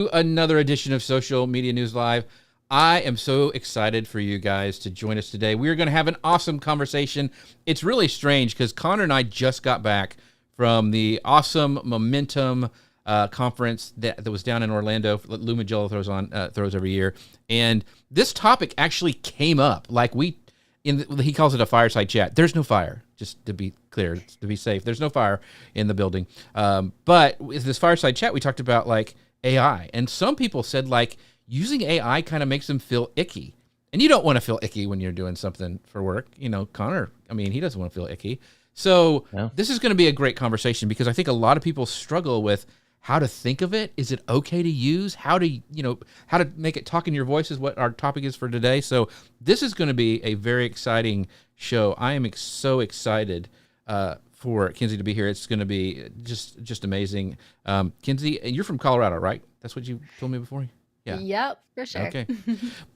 Another edition of Social Media News Live. I am so excited for you guys to join us today. We are going to have an awesome conversation. It's really strange because Connor and I just got back from the awesome Momentum conference that was down in Orlando that Lou Magello throws every year. And this topic actually came up. He calls it a fireside chat. There's no fire, just to be clear, to be safe. There's no fire in the building. But with this fireside chat, we talked about AI. And some people said using AI kind of makes them feel icky. And you don't want to feel icky when you're doing something for work. Connor, he doesn't want to feel icky. So This is going to be a great conversation because I think a lot of people struggle with how to think of it. Is it okay to use? How to make it talk in your voice is what our topic is for today. So this is going to be a very exciting show. I am so excited for Kinsey to be here. It's going to be just amazing. Kinsey, you're from Colorado, right? That's what you told me before? Yeah. Yep, for sure. Okay.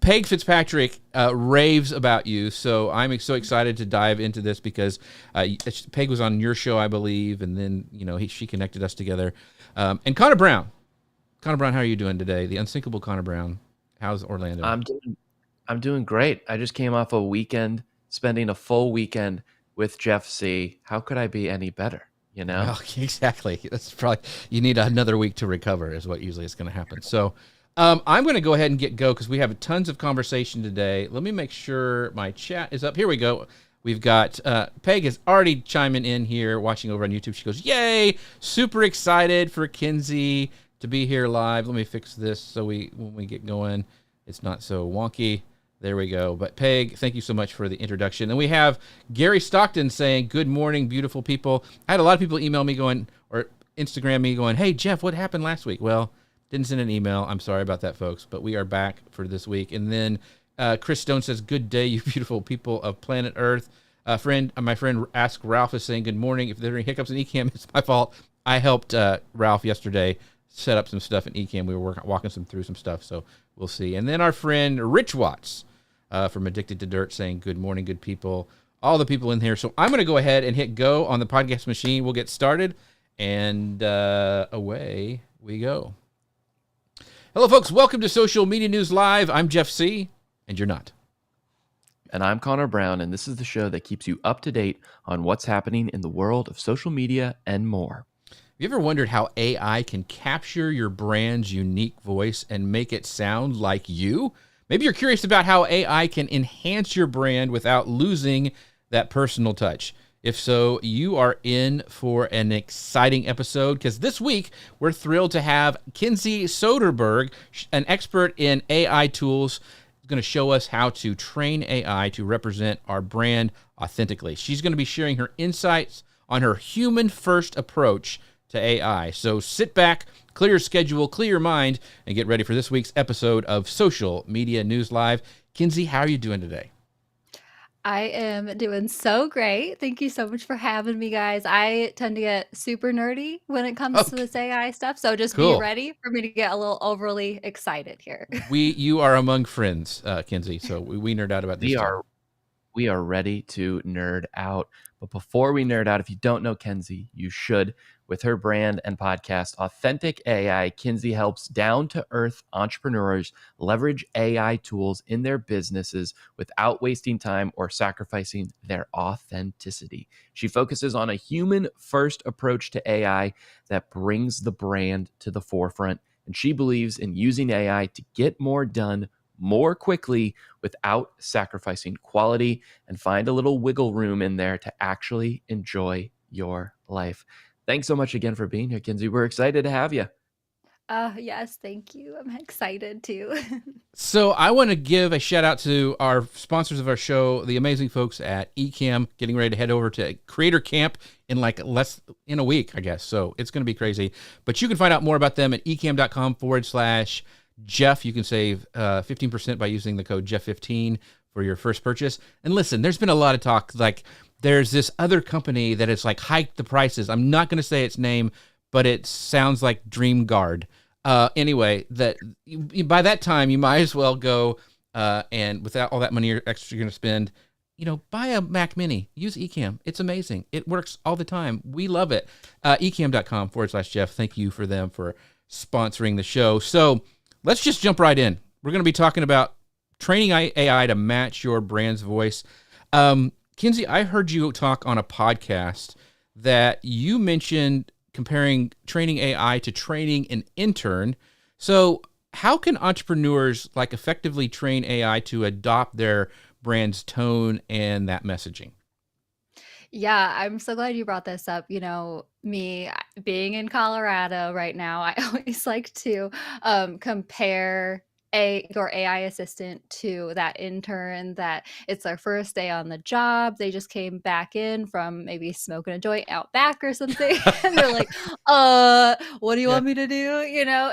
Peg Fitzpatrick raves about you, so I'm so excited to dive into this because Peg was on your show, I believe, and then she connected us together. And Connor Brown, how are you doing today? The unsinkable Connor Brown. How's Orlando? I'm doing great. I just came off a weekend, spending a full weekend with Jeff C. How could I be any better? Well, exactly. That's probably, you need another week to recover is what usually is going to happen. So I'm going to go ahead and go because we have tons of conversation today. Let me make sure my chat is up. Here we go. We've got Peg is already chiming in here, watching over on YouTube. She goes, yay, super excited for Kinsey to be here live. Let me fix this so when we get going, it's not so wonky. There we go. But Peg, thank you so much for the introduction. And we have Gary Stockton saying, good morning, beautiful people. I had a lot of people email me or Instagram me going, hey, Jeff, what happened last week? Well, didn't send an email. I'm sorry about that, folks. But we are back for this week. And then Chris Stone says, good day, you beautiful people of planet Earth. My friend Ask Ralph is saying, good morning. If there are any hiccups in Ecamm, it's my fault. I helped Ralph yesterday set up some stuff in Ecamm. We were walking through some stuff, so we'll see. And then our friend Rich Watts from Addicted to Dirt saying, good morning, good people. All the people in here. So I'm going to go ahead and hit go on the podcast machine. We'll get started, and away we go. Hello, folks. Welcome to Social Media News Live. I'm Jeff C., and you're not. And I'm Connor Brown, and this is the show that keeps you up to date on what's happening in the world of social media and more. Have you ever wondered how AI can capture your brand's unique voice and make it sound like you? Maybe you're curious about how AI can enhance your brand without losing that personal touch. If so, you are in for an exciting episode because this week we're thrilled to have Kinsey Soderberg, an expert in AI tools, going to show us how to train AI to represent our brand authentically. She's going to be sharing her insights on her human-first approach to AI. So sit back, clear your schedule, clear your mind, and get ready for this week's episode of Social Media News Live. Kinsey, how are you doing today? I am doing so great. Thank you so much for having me, guys. I tend to get super nerdy when it comes to this AI stuff, so just be ready for me to get a little overly excited here. You are among friends, Kinsey, so we nerd out about this. We are ready to nerd out. But before we nerd out, if you don't know Kinsey, you should. With her brand and podcast, Authentic AI, Kinsey helps down-to-earth entrepreneurs leverage AI tools in their businesses without wasting time or sacrificing their authenticity. She focuses on a human-first approach to AI that brings the brand to the forefront, and she believes in using AI to get more done more quickly without sacrificing quality, and find a little wiggle room in there to actually enjoy your life. Thanks so much again for being here, Kinsey. We're excited to have you. Yes, thank you. I'm excited too. So I want to give a shout out to our sponsors of our show, the amazing folks at Ecamm, getting ready to head over to Creator Camp in less in a week, I guess. So it's going to be crazy. But you can find out more about them at ecamm.com/Jeff. You can save 15% by using the code Jeff15 for your first purchase. And listen, there's been a lot of talk, there's this other company that has hiked the prices. I'm not going to say its name, but it sounds like DreamGuard. Anyway, that by that time you might as well go and without all that money extra you're going to spend, buy a Mac Mini. Use Ecamm. It's amazing. It works all the time. We love it. Ecamm.com/Jeff. Thank you for them for sponsoring the show. So let's just jump right in. We're going to be talking about training AI to match your brand's voice. Kinsey, I heard you talk on a podcast that you mentioned comparing training AI to training an intern. So how can entrepreneurs like effectively train AI to adopt their brand's tone and that messaging? Yeah, I'm so glad you brought this up. Me being in Colorado right now, I always like to compare your AI assistant to that intern that it's their first day on the job. They just came back in from maybe smoking a joint out back or something. And they're like, what do you Yeah. want me to do?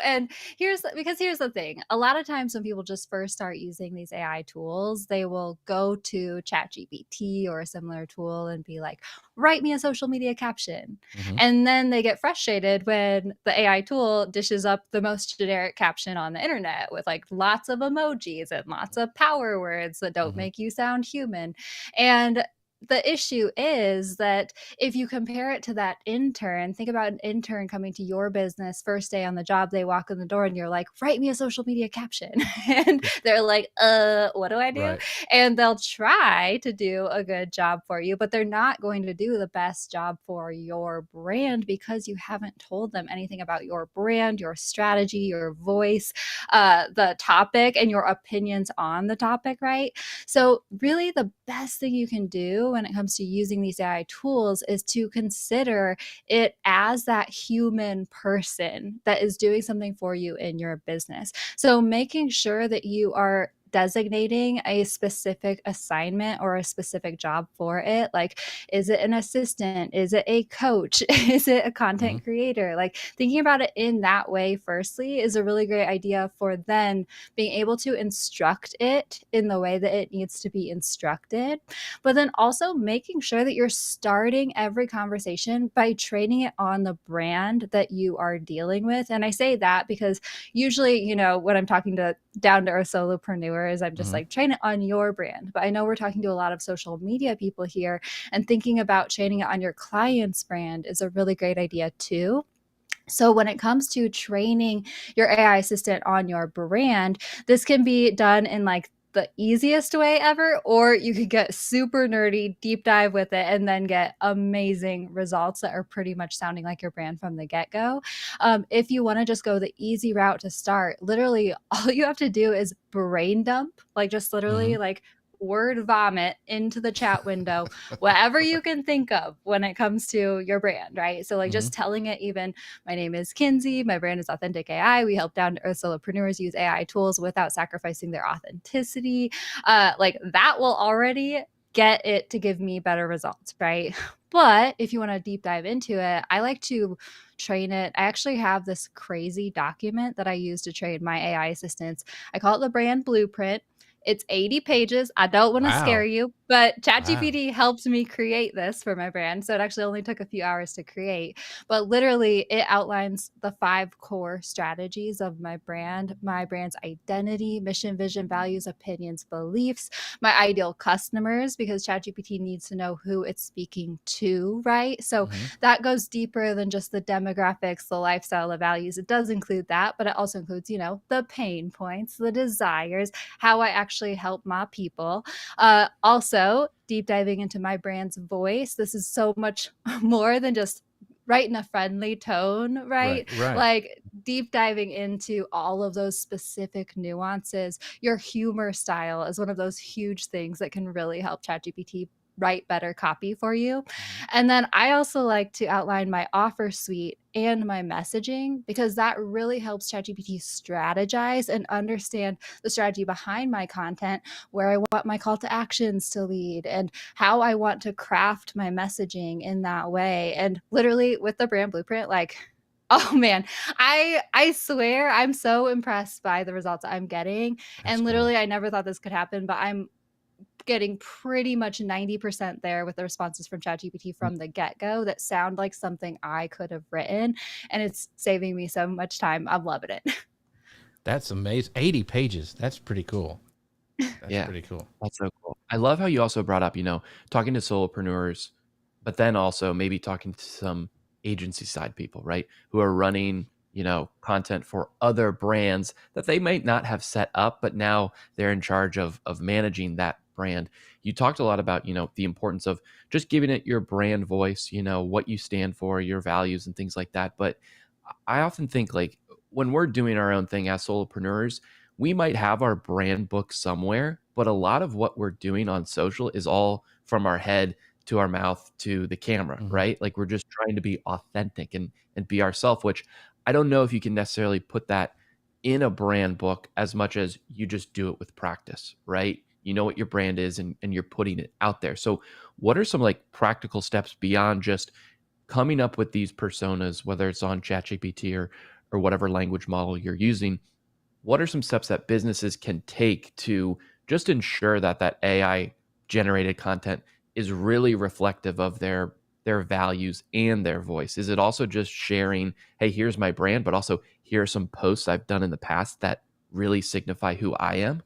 And here's the thing. A lot of times when people just first start using these AI tools, they will go to ChatGPT or a similar tool and be like, write me a social media caption. Mm-hmm. And then they get frustrated when the AI tool dishes up the most generic caption on the internet with like lots of emojis and lots of power words that don't Mm-hmm. make you sound human. And the issue is that if you compare it to that intern, think about an intern coming to your business first day on the job. They walk in the door and you're like, write me a social media caption. And they're like, what do I do? Right. And they'll try to do a good job for you, but they're not going to do the best job for your brand because you haven't told them anything about your brand, your strategy, your voice, the topic, and your opinions on the topic, right? So really the best thing you can do when it comes to using these AI tools is to consider it as that human person that is doing something for you in your business. So making sure that you are designating a specific assignment or a specific job for it. Like, is it an assistant? Is it a coach? Is it a content creator? Like thinking about it in that way, firstly, is a really great idea for then being able to instruct it in the way that it needs to be instructed. But then also making sure that you're starting every conversation by training it on the brand that you are dealing with. And I say that because usually, when I'm talking to down to earth solopreneurs, I'm just like, train it on your brand. But I know we're talking to a lot of social media people here, and thinking about training it on your client's brand is a really great idea too. So when it comes to training your AI assistant on your brand, this can be done in like the easiest way ever, or you could get super nerdy, deep dive with it, and then get amazing results that are pretty much sounding like your brand from the get-go. If you want to just go the easy route to start, literally all you have to do is brain dump, like just literally like word vomit into the chat window, whatever you can think of when it comes to your brand, right? So like just telling it even, my name is Kinsey, my brand is Authentic AI. We help down to earth solopreneurs use AI tools without sacrificing their authenticity. Like that will already get it to give me better results, right? But if you want to deep dive into it, I like to train it. I actually have this crazy document that I use to train my AI assistants. I call it the brand blueprint. It's 80 pages. I don't want to scare you, but ChatGPT helped me create this for my brand. So it actually only took a few hours to create. But literally, it outlines the 5 core strategies of my brand's identity, mission, vision, values, opinions, beliefs, my ideal customers, because ChatGPT needs to know who it's speaking to, right? So that goes deeper than just the demographics, the lifestyle, the values. It does include that, but it also includes, the pain points, the desires, how I actually help my people. Also, deep diving into my brand's voice. This is so much more than just write in a friendly tone, right? Like deep diving into all of those specific nuances. Your humor style is one of those huge things that can really help ChatGPT write better copy for you. And then I also like to outline my offer suite and my messaging, because that really helps ChatGPT strategize and understand the strategy behind my content, where I want my call to actions to lead, and how I want to craft my messaging in that way. And literally with the brand blueprint, like, oh man, I swear I'm so impressed by the results I'm getting. And literally, I never thought this could happen, but I'm getting pretty much 90% there with the responses from ChatGPT from the get-go that sound like something I could have written, and it's saving me so much time. I'm loving it. That's amazing. 80 pages. That's pretty cool. That's pretty cool. That's so cool. I love how you also brought up, talking to solopreneurs, but then also maybe talking to some agency side people, right? Who are running content for other brands that they might not have set up, but now they're in charge of managing that brand. You talked a lot about, the importance of just giving it your brand voice, what you stand for, your values and things like that. But I often think, like, when we're doing our own thing as solopreneurs, we might have our brand book somewhere, but a lot of what we're doing on social is all from our head to our mouth to the camera, right? Like, we're just trying to be authentic and be ourselves, which I don't know if you can necessarily put that in a brand book as much as you just do it with practice, right? You know what your brand is, and you're putting it out there. So what are some like practical steps beyond just coming up with these personas, whether it's on ChatGPT or whatever language model you're using? What are some steps that businesses can take to just ensure that that AI generated content is really reflective of their values and their voice? Is it also just sharing, hey, here's my brand, but also here are some posts I've done in the past that really signify who I am?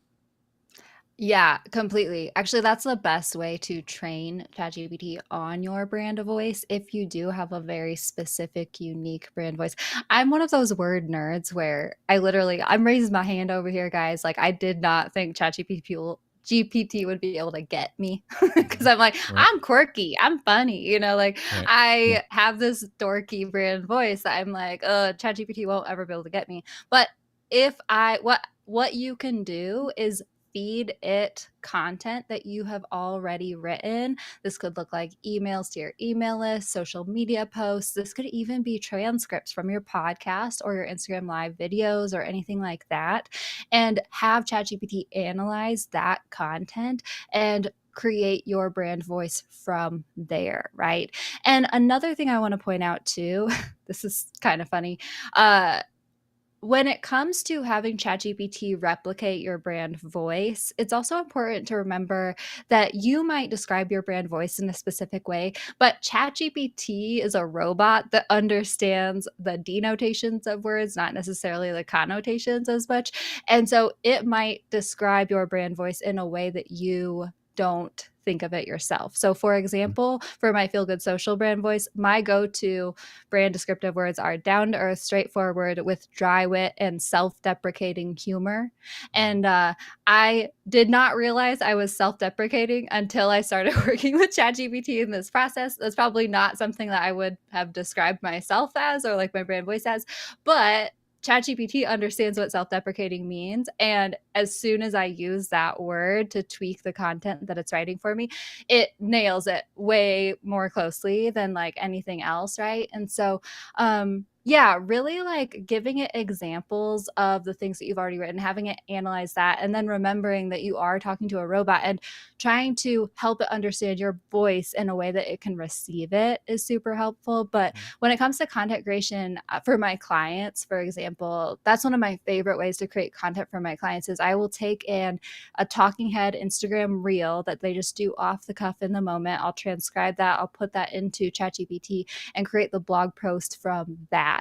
Yeah, completely. Actually, that's the best way to train ChatGPT on your brand of voice if you do have a very specific, unique brand voice. I'm one of those word nerds where I'm raising my hand over here, guys. Like, I did not think GPT would be able to get me because I'm like, Right. I'm quirky, I'm funny, like Right. I have this dorky brand voice that I'm like, ChatGPT won't ever be able to get me. But if I what you can do is feed it content that you have already written. This could look like emails to your email list, social media posts. This could even be transcripts from your podcast or your Instagram live videos or anything like that. And have ChatGPT analyze that content and create your brand voice from there, right? And another thing I want to point out too, this is kind of funny. When it comes to having ChatGPT replicate your brand voice, it's also important to remember that you might describe your brand voice in a specific way, but ChatGPT is a robot that understands the denotations of words, not necessarily the connotations as much. And so it might describe your brand voice in a way that you don't think of it yourself. So, for example, for my Feel Good Social brand voice, my go-to brand descriptive words are down to earth, straightforward, with dry wit and self-deprecating humor. And I did not realize I was self-deprecating until I started working with ChatGPT in this process. That's probably not something that I would have described myself as or like my brand voice as, but ChatGPT understands what self-deprecating means. And as soon as I use that word to tweak the content that it's writing for me, it nails it way more closely than like anything else, right? And so, yeah, really like giving it examples of the things that you've already written, having it analyze that, and then remembering that you are talking to a robot and trying to help it understand your voice in a way that it can receive it is super helpful. But when it comes to content creation for my clients, for example, that's one of my favorite ways to create content for my clients is I will take a talking head Instagram reel that they just do off the cuff in the moment. I'll transcribe that. I'll put that into ChatGPT and create the blog post from that.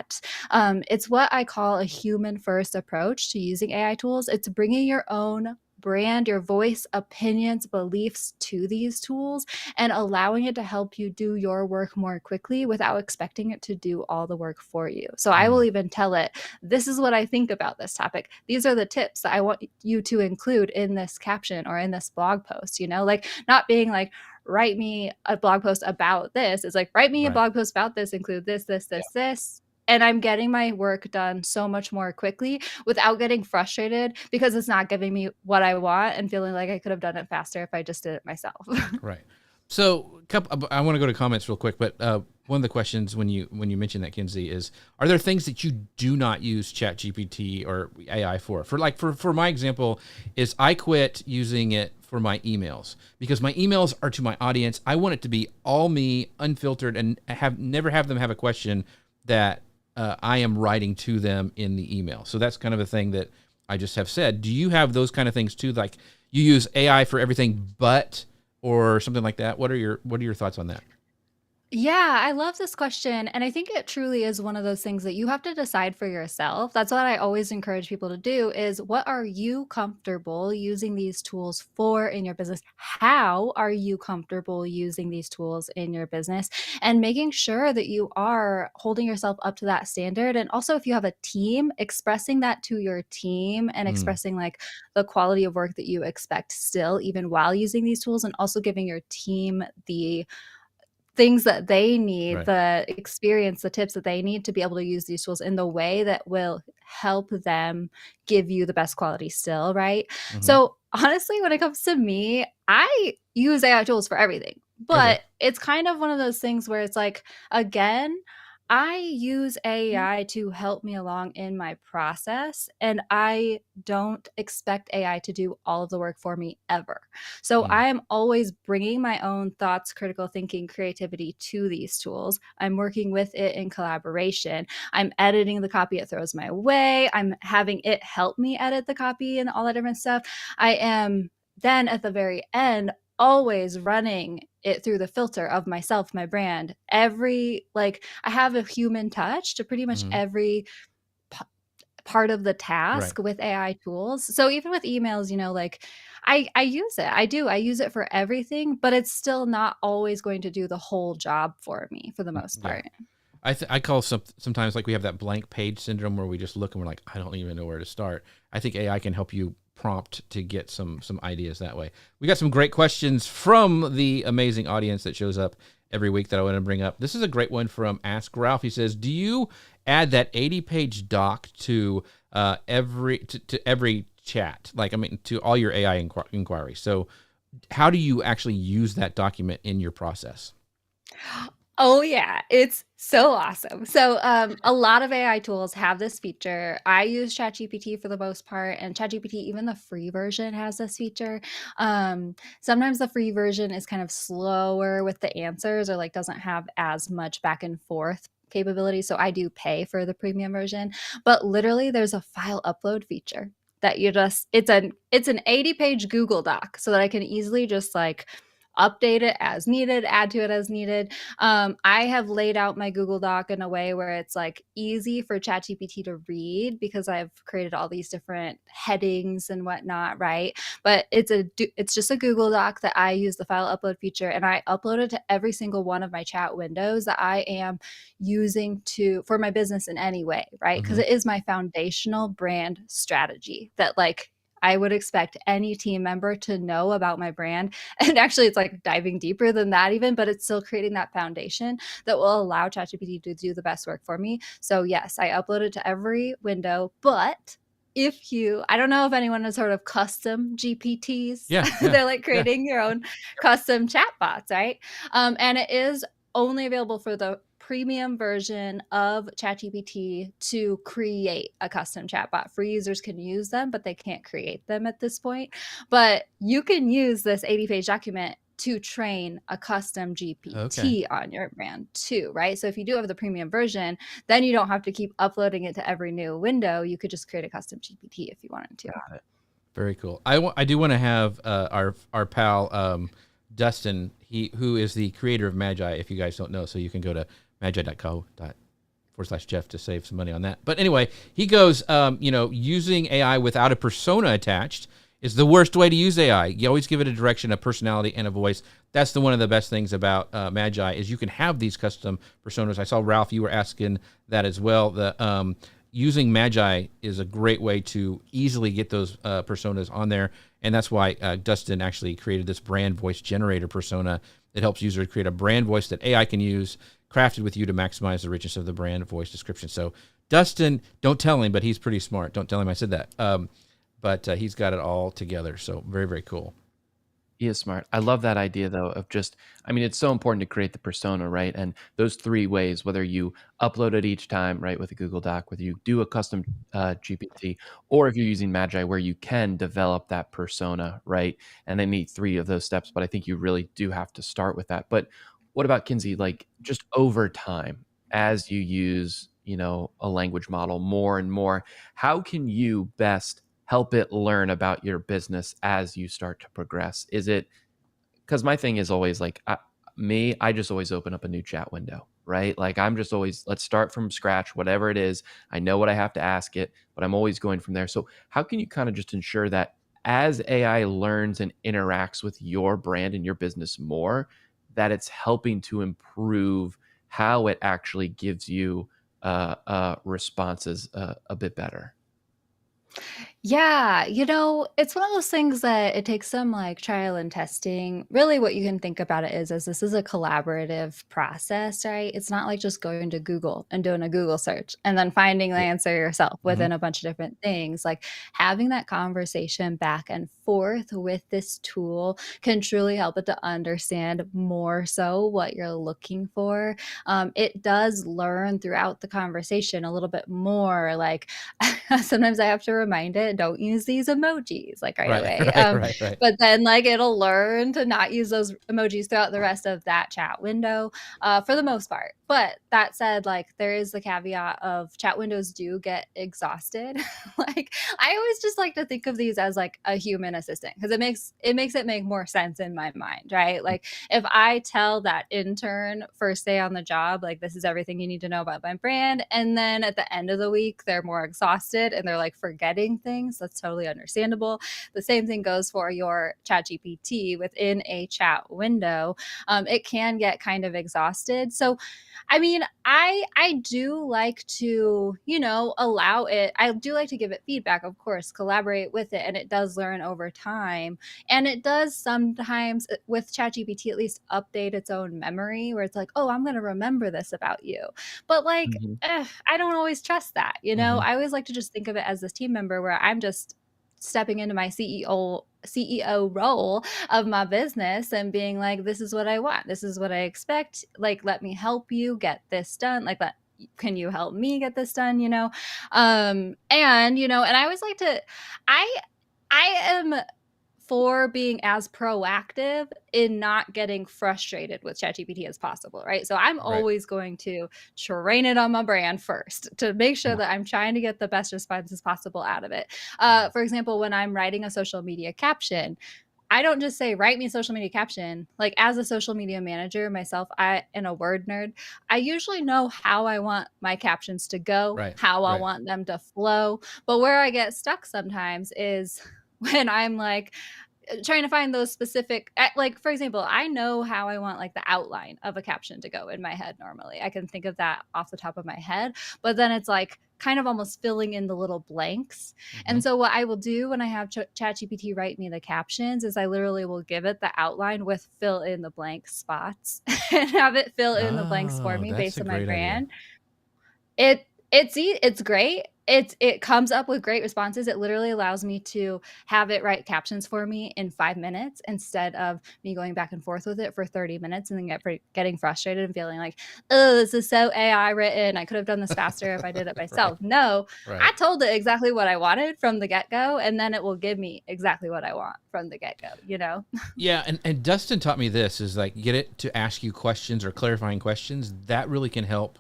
It's what I call a human first approach to using AI tools. It's bringing your own brand, your voice, opinions, beliefs to these tools and allowing it to help you do your work more quickly without expecting it to do all the work for you. So I will even tell it, this is what I think about this topic. These are the tips that I want you to include in this caption or in this blog post, like not being like, write me a blog post about this. It's like, write me a blog post about this, include this, this. And I'm getting my work done so much more quickly without getting frustrated because it's not giving me what I want and feeling like I could have done it faster if I just did it myself. Right. So I want to go to comments real quick, but one of the questions when you mentioned that, Kinsey, is, are there things that you do not use ChatGPT or AI for? For my example, is I quit using it for my emails because my emails are to my audience. I want it to be all me, unfiltered, and never have them have a question that I am writing to them in the email. So that's kind of a thing that I just have said. Do you have those kind of things too? Like you use AI for everything, or something like that? What are your thoughts on that? Yeah, I love this question. And I think it truly is one of those things that you have to decide for yourself. That's what I always encourage people to do is what are you comfortable using these tools for in your business? How are you comfortable using these tools in your business? And making sure that you are holding yourself up to that standard. And also if you have a team, expressing that to your team and Mm, expressing like the quality of work that you expect still, even while using these tools, and also giving your team the things that they need, right. the experience, the tips that they need to be able to use these tools in the way that will help them give you the best quality still, right? Hmm. So, honestly, when it comes to me, I use AI tools for everything, Okay. but it's kind of one of those things where it's like, again, I use AI to help me along in my process, and I don't expect AI to do all of the work for me ever. So Mm, I am always bringing my own thoughts, critical thinking, creativity to these tools. I'm working with it in collaboration. I'm editing the copy it throws my way. I'm having it help me edit the copy and all that different stuff. I am then at the very end always running it through the filter of myself, my brand. Every like I have a human touch to pretty much hmm. every part of the Right. task with AI tools. So even with emails, like I use it. I do. I use it for everything, but it's still not always going to do the whole job for me for the most Yeah. part. I call sometimes like we have that blank page syndrome where we just look and we're like, I don't even know where to start. I think AI can help you prompt to get some ideas that way. We got some great questions from the amazing audience that shows up every week that I want to bring up. This is a great one from Ask Ralph. He says, "Do you add that 80-page doc to every chat? Like, I mean, to all your AI inquiries. So, how do you actually use that document in your process?" Oh yeah, it's so awesome. So a lot of AI tools have this feature. I use ChatGPT for the most part, and ChatGPT, even the free version, has this feature. Sometimes the free version is kind of slower with the answers, or like doesn't have as much back and forth capability. So I do pay for the premium version, but literally there's a file upload feature that you just it's an 80-page Google Doc so that I can easily just like update it as needed, add to it as needed. I have laid out my Google Doc in a way where it's like easy for ChatGPT to read because I've created all these different headings and whatnot, right? But it's just a Google Doc that I use the file upload feature, and I upload it to every single one of my chat windows that I am using to for my business in any way, right? Because Mm-hmm. it is my foundational brand strategy that like I would expect any team member to know about my brand. And actually, it's like diving deeper than that, even, but it's still creating that foundation that will allow ChatGPT to do the best work for me. So, yes, I upload it to every window, but I don't know if anyone has heard of custom GPTs. Yeah. Yeah. They're like Yeah. creating your own custom chatbots, right? And it is only available for the premium version of ChatGPT to create a custom chatbot. Free users can use them, but they can't create them at this point. But you can use this 80-page document to train a custom Okay. GPT on your brand too, right? So if you do have the premium version, then you don't have to keep uploading it to every new window. You could just create a custom GPT if you wanted to. Got it. Very cool. I do want to have our pal Dustin, who is the creator of Magi. If you guys don't know, so you can go to magi.co/Jeff to save some money on that. But anyway, he goes, using AI without a persona attached is the worst way to use AI. You always give it a direction, a personality, and a voice. That's one of the best things about Magi is you can have these custom personas. I saw Ralph, you were asking that as well. The using Magi is a great way to easily get those personas on there. And that's why Dustin actually created this brand voice generator persona that helps users create a brand voice that AI can use, crafted with you to maximize the richness of the brand voice description. So Dustin, don't tell him, but he's pretty smart. Don't tell him I said that. But he's got it all together. So very, very cool. He is smart. I love that idea though of just, I mean, it's so important to create the persona, right? And those three ways, whether you upload it each time, right, with a Google Doc, whether you do a custom GPT, or if you're using Magi where you can develop that persona, right? And they need three of those steps, but I think you really do have to start with that. But what about Kinsey, like just over time, as you use, a language model more and more, how can you best help it learn about your business as you start to progress? Is it because my thing is always like Me, I just always open up a new chat window, right? Like I'm just always, let's start from scratch, whatever it is. I know what I have to ask it, but I'm always going from there. So how can you kind of just ensure that as AI learns and interacts with your brand and your business more, that it's helping to improve how it actually gives you responses a bit better? Yeah, it's one of those things that it takes some like trial and testing. Really, what you can think about it is this is a collaborative process, right? It's not like just going to Google and doing a Google search and then finding the Yeah. answer yourself Mhm. within a bunch of different things. Like having that conversation back and forth with this tool can truly help it to understand more so what you're looking for. It does learn throughout the conversation a little bit more. Like sometimes I have to remind it, don't use these emojis like right Right, away. right. But then like it'll learn to not use those emojis throughout the rest of that chat window, for the most part. But that said, like there is the caveat of chat windows do get exhausted. Like I always just like to think of these as like a human assistant because it makes it make more sense in my mind, right? Like if I tell that intern first day on the job, like this is everything you need to know about my brand, and then at the end of the week they're more exhausted and they're like forgetting things, that's totally understandable. The same thing goes for your chat gpt within a chat window. It can get kind of exhausted. So I mean, I do like to, allow it. I do like to give it feedback, of course, collaborate with it, and it does learn over time. And it does sometimes with ChatGPT at least update its own memory where it's like, oh, I'm going to remember this about you. But like, Mhm. I don't always trust that. Mhm. I always like to just think of it as this team member where I'm just stepping into my CEO role of my business and being like, this is what I want. This is what I expect. Like, let me help you get this done. Like, can you help me get this done? And I always like to, I, I am for being as proactive in not getting frustrated with ChatGPT as possible, right? So I'm Right. always going to train it on my brand first to make sure Yeah. that I'm trying to get the best responses possible out of it. Mhm. For example, when I'm writing a social media caption, I don't just say write me a social media caption. Like as a social media manager myself, I and a word nerd, I usually know how I want my captions to go, Right, how I right. want them to flow. But where I get stuck sometimes is when I'm like trying to find those specific, like for example, I know how I want like the outline of a caption to go in my head. Normally I can think of that off the top of my head, but then it's like kind of almost filling in the little blanks. And Mhm. so what I will do when I have ChatGPT write me the captions is I literally will give it the outline with fill in the blank spots and have it fill in the blanks for Oh, me that's based a on my great idea. brand. It's great. It comes up with great responses. It literally allows me to have it write captions for me in 5 minutes instead of me going back and forth with it for 30 minutes and then getting frustrated and feeling like, "Oh, this is so AI written. I could have done this faster if I did it Right, myself." No, I right. told it exactly what I wanted from the get-go, and then it will give me exactly what I want from the get-go? Yeah, and Dustin taught me this is like get it to ask you questions or clarifying questions. That really can help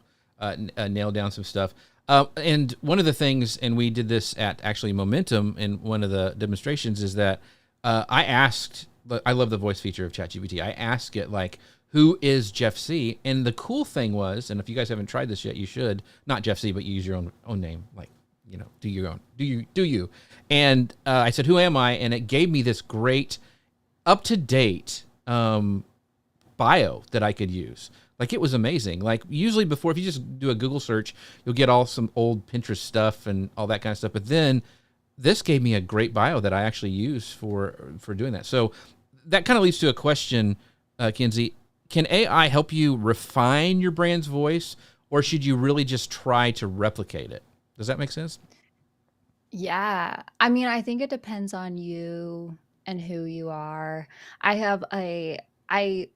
nail down some stuff. And one of the things, and we did this at actually Momentum in one of the demonstrations, is that I asked. I love the voice feature of ChatGPT. I asked it like, "Who is Jeff C?" And the cool thing was, and if you guys haven't tried this yet, you should. Not Jeff C, but you use your own name, like do your own, do you? And I said, "Who am I?" And it gave me this great up to date bio that I could use. Like it was amazing. Like usually before, if you just do a Google search, you'll get all some old Pinterest stuff and all that kind of stuff. But then this gave me a great bio that I actually use for doing that. So that kind of leads to a question, Kinsey. Can AI help you refine your brand's voice, or should you really just try to replicate it? Does that make sense? Yeah. I mean, I think it depends on you and who you are. I have a I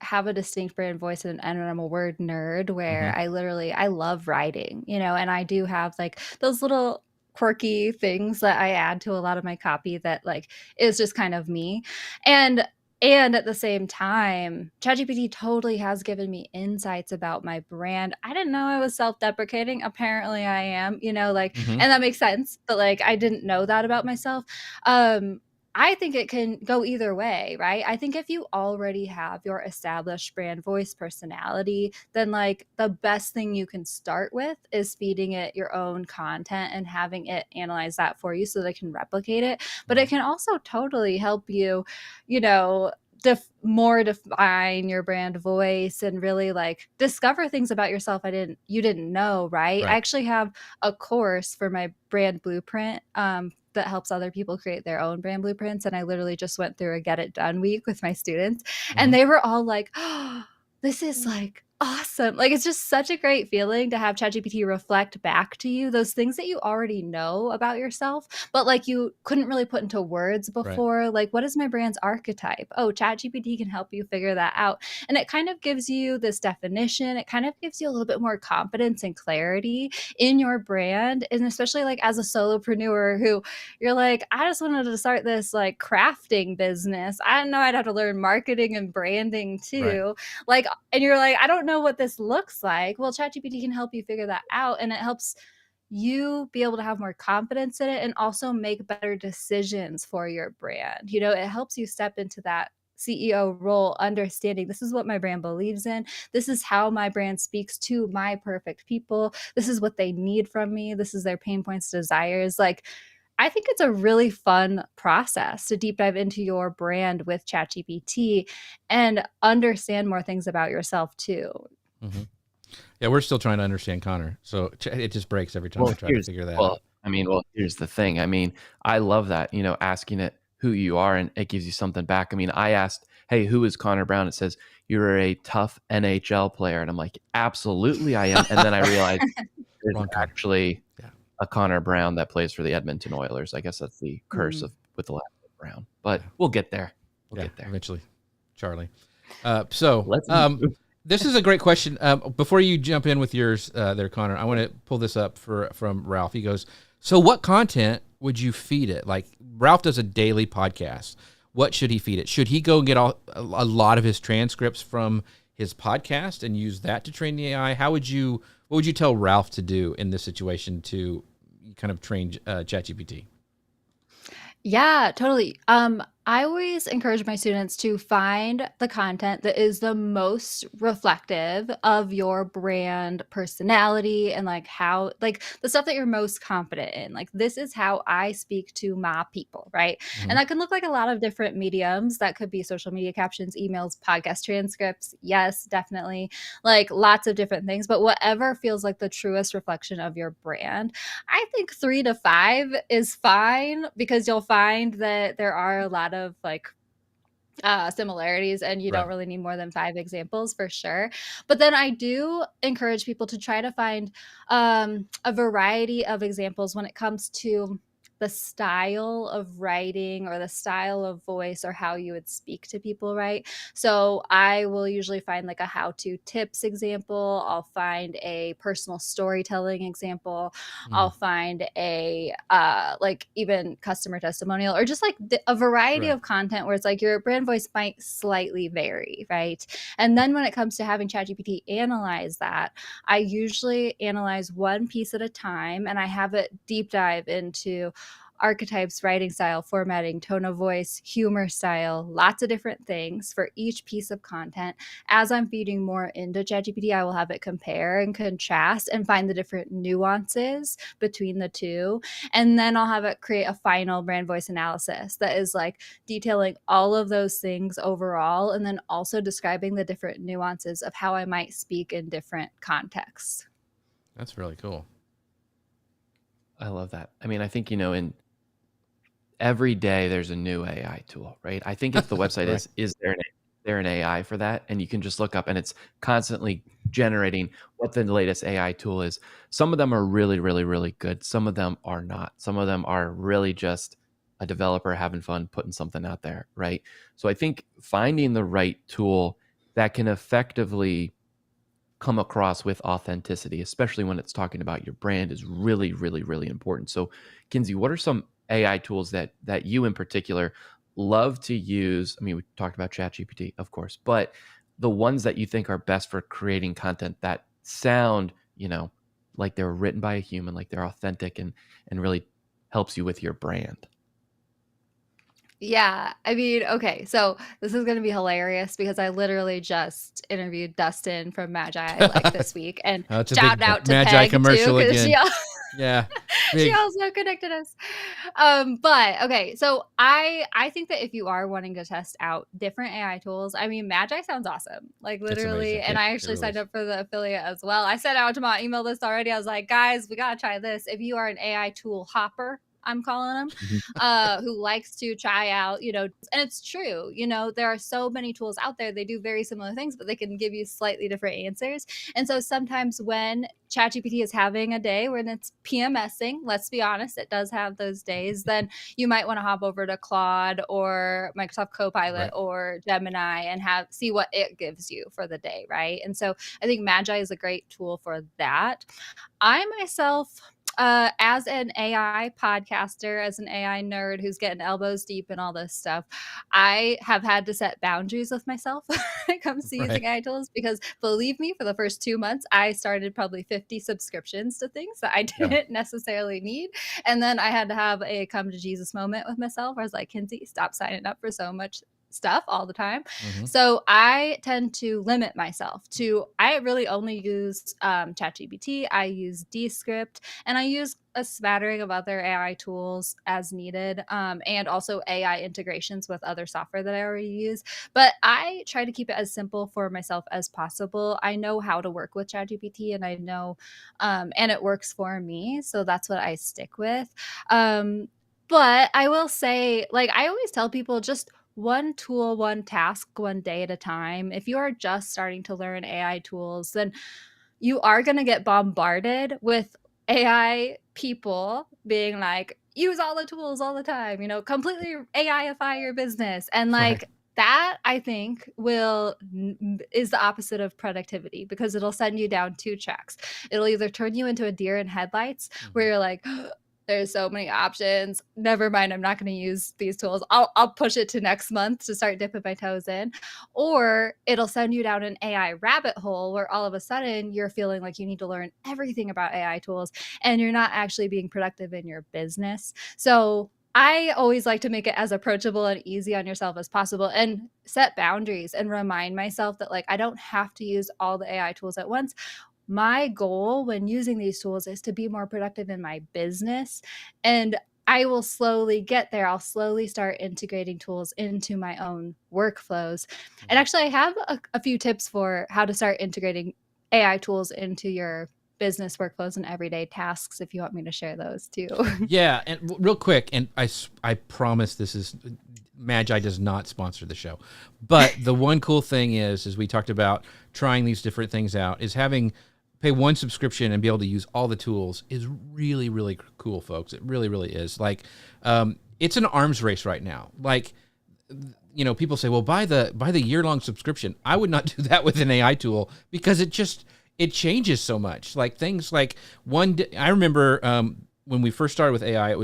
have a distinct brand voice and I'm a word nerd Mm-hmm. where I love writing, and I do have like those little quirky things that I add to a lot of my copy that like is just kind of me. And and at the same time, ChatGPT totally has given me insights about my brand. I didn't know I was self-deprecating. Apparently I am, like, Mm-hmm. and that makes sense, but like I didn't know that about myself. Um I think it can go either way, right? I think if you already have your established brand voice personality, then like the best thing you can start with is feeding it your own content and having it analyze that for you so that it can replicate it. But it can also totally help you, you know, more define your brand voice and really like discover things about yourself you didn't know, right? I actually have a course for my brand blueprint that helps other people create their own brand blueprints. And I literally just went through a get it done week with my students, and they were all like, oh, this is like awesome. Like, it's just such a great feeling to have ChatGPT reflect back to you those things that you already know about yourself, but like you couldn't really put into words before. Like, what is my brand's archetype? Oh, ChatGPT can help you figure that out. And it kind of gives you this definition. It kind of gives you a little bit more confidence and clarity in your brand. And especially like as a solopreneur who you're like, I just wanted to start this like crafting business. I didn't know I'd have to learn marketing and branding too. Like, and you're like, I don't know what this looks like. Well, ChatGPT can help you figure that out, and it helps you be able to have more confidence in it and also make better decisions for your brand. You know, it helps you step into that CEO role, understanding this is what my brand believes in. This is how my brand speaks to my perfect people. This is what they need from me. This is their pain points, desires. Like, I think it's a really fun process to deep dive into your brand with ChatGPT and understand more things about yourself too. Yeah, we're still trying to understand Connor, so it just breaks every time I try to figure that out. Here's the thing. I mean, I love that, asking it who you are, and it gives you something back. I mean, I asked, hey, who is Connor Brown? It says, you're a tough NHL player. And I'm like, absolutely I am. And then I realized there's actually a Connor Brown that plays for the Edmonton Oilers. I guess that's the curse with the last name Brown, but we'll get there. We'll get there eventually, Charlie. This is a great question. Before you jump in with yours there, Connor, I want to pull this up from Ralph. He goes, so what content would you feed it? Like, Ralph does a daily podcast. What should he feed it? Should he go and get a lot of his transcripts from his podcast and use that to train the AI? What would you tell Ralph to do in this situation to kind of train ChatGPT? Yeah, totally. I always encourage my students to find the content that is the most reflective of your brand personality and like how, like the stuff that you're most confident in. Like, this is how I speak to my people, right? And that can look like a lot of different mediums. That could be social media captions, emails, podcast transcripts. Yes, definitely. Like lots of different things, but whatever feels like the truest reflection of your brand. I think 3 to 5 is fine, because you'll find that there are a lot of like similarities, and you don't really need more than 5 examples for sure. But then I do encourage people to try to find a variety of examples when it comes to the style of writing or the style of voice or how you would speak to people, right? So I will usually find like a how-to tips example. I'll find a personal storytelling example. I'll find a like even customer testimonial, or just like a variety of content where it's like your brand voice might slightly vary, right? And then when it comes to having ChatGPT analyze that, I usually analyze one piece at a time, and I have it deep dive into archetypes, writing style, formatting, tone of voice, humor style, lots of different things for each piece of content. As I'm feeding more into ChatGPT, I will have it compare and contrast and find the different nuances between the two. And then I'll have it create a final brand voice analysis that is like detailing all of those things overall, and then also describing the different nuances of how I might speak in different contexts. That's really cool. I love that. I mean, I think, in every day there's a new AI tool, right? I think if the website is there an AI for that, and you can just look up and it's constantly generating what the latest AI tool is. Some of them are really, really, really good. Some of them are not. Some of them are really just a developer having fun putting something out there, right? So I think finding the right tool that can effectively come across with authenticity, especially when it's talking about your brand, is really, really, really important. So, Kinsey, what are some AI tools that you in particular love to use? I mean, we talked about ChatGPT, of course, but the ones that you think are best for creating content that sound, like they're written by a human, like they're authentic and really helps you with your brand. Yeah, I mean, okay, so this is gonna be hilarious because I literally just interviewed Dustin from Magi like this week, and It's a shout big out to Magi Peg too, commercial because again. Yeah, she big. also connected us. But okay, so I think that if you are wanting to test out different AI tools, I mean, Magi sounds awesome, like It's literally, amazing. and I It actually really signed is. up for the affiliate as well. I sent out to my email list already. I was like, guys, we gotta try this. If you are an AI tool hopper, I'm calling them, who likes to try out, and it's true, there are so many tools out there. They do very similar things, but they can give you slightly different answers. And so sometimes when ChatGPT is having a day when it's PMSing, let's be honest, it does have those days, then you might want to hop over to Claude or Microsoft Copilot Right. or Gemini and see what it gives you for the day, right? And so I think Magi is a great tool for that. I myself, as an AI podcaster, as an AI nerd who's getting elbows deep in all this stuff, I have had to set boundaries with myself when it comes to Right. using AI tools because believe me, for the first 2 months, I started probably 50 subscriptions to things that I Yeah. didn't necessarily need. And then I had to have a come to Jesus moment with myself where I was like, Kinsey, stop signing up for so much stuff all the time. Hmm. So I tend to limit myself to, I really only use ChatGPT, I use Descript, and I use a smattering of other AI tools as needed, and also AI integrations with other software that I already use. But I try to keep it as simple for myself as possible. I know how to work with ChatGPT, and I know, and it works for me. So that's what I stick with. But I will say, like, I always tell people just one tool, one task, one day at a time. If you are just starting to learn AI tools, then you are going to get bombarded with AI people being like, use all the tools all the time, completely AIify your business. And Right. like that, I think is the opposite of productivity because it'll send you down two tracks. It'll either turn you into a deer in headlights where Hmm. you're like, there's so many options. Never mind, I'm not going to use these tools. I'll push it to next month to start dipping my toes in. Or it'll send you down an AI rabbit hole where all of a sudden you're feeling like you need to learn everything about AI tools and you're not actually being productive in your business. So I always like to make it as approachable and easy on yourself as possible and set boundaries and remind myself that like I don't have to use all the AI tools at once. My goal when using these tools is to be more productive in my business, and I will slowly get there. I'll slowly start integrating tools into my own workflows. And actually, I have a few tips for how to start integrating AI tools into your business workflows and everyday tasks if you want me to share those too. Yeah, and real quick, and I promise this is Magi does not sponsor the show, but the one cool thing is we talked about trying these different things out, is having pay one subscription and be able to use all the tools is really really cool, folks. It really really is. Like, it's an arms race right now. Like, people say, well, buy the year-long subscription. I would not do that with an AI tool because it changes so much. Like things like I remember when we first started with AI,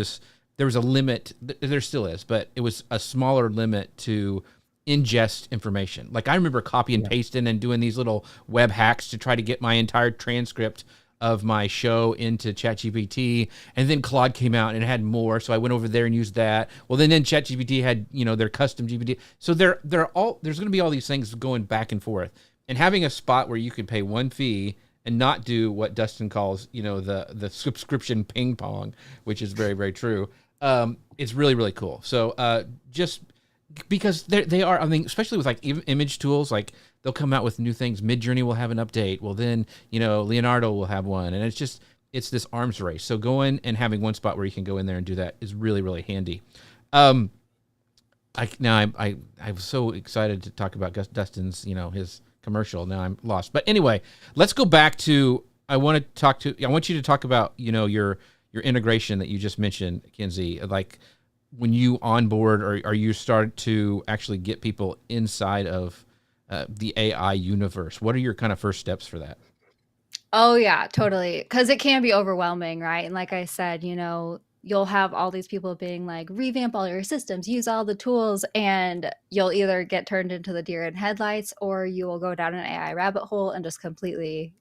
there was a limit. There still is, but it was a smaller limit to ingest information. Like I remember copy and pasting and doing these little web hacks to try to get my entire transcript of my show into ChatGPT, and then Claude came out and it had more, so I went over there and used that. Well, then ChatGPT had their custom GPT. So there's going to be all these things going back and forth, and having a spot where you can pay one fee and not do what Dustin calls the subscription ping pong, which is very very true. It's really really cool. So just because they are, I mean, especially with like image tools, like they'll come out with new things. Midjourney will have an update. Well, then Leonardo will have one, and it's this arms race. So going and having one spot where you can go in there and do that is really really handy. I'm so excited to talk about Dustin's his commercial. Now I'm lost, but anyway, let's go back to I want you to talk about your integration that you just mentioned, Kinsey. Like, when you onboard or you start to actually get people inside of the AI universe, what are your kind of first steps for that? Oh yeah, totally. Because it can be overwhelming, right? And like I said, you'll have all these people being like, revamp all your systems, use all the tools, and you'll either get turned into the deer in headlights or you will go down an AI rabbit hole and just completely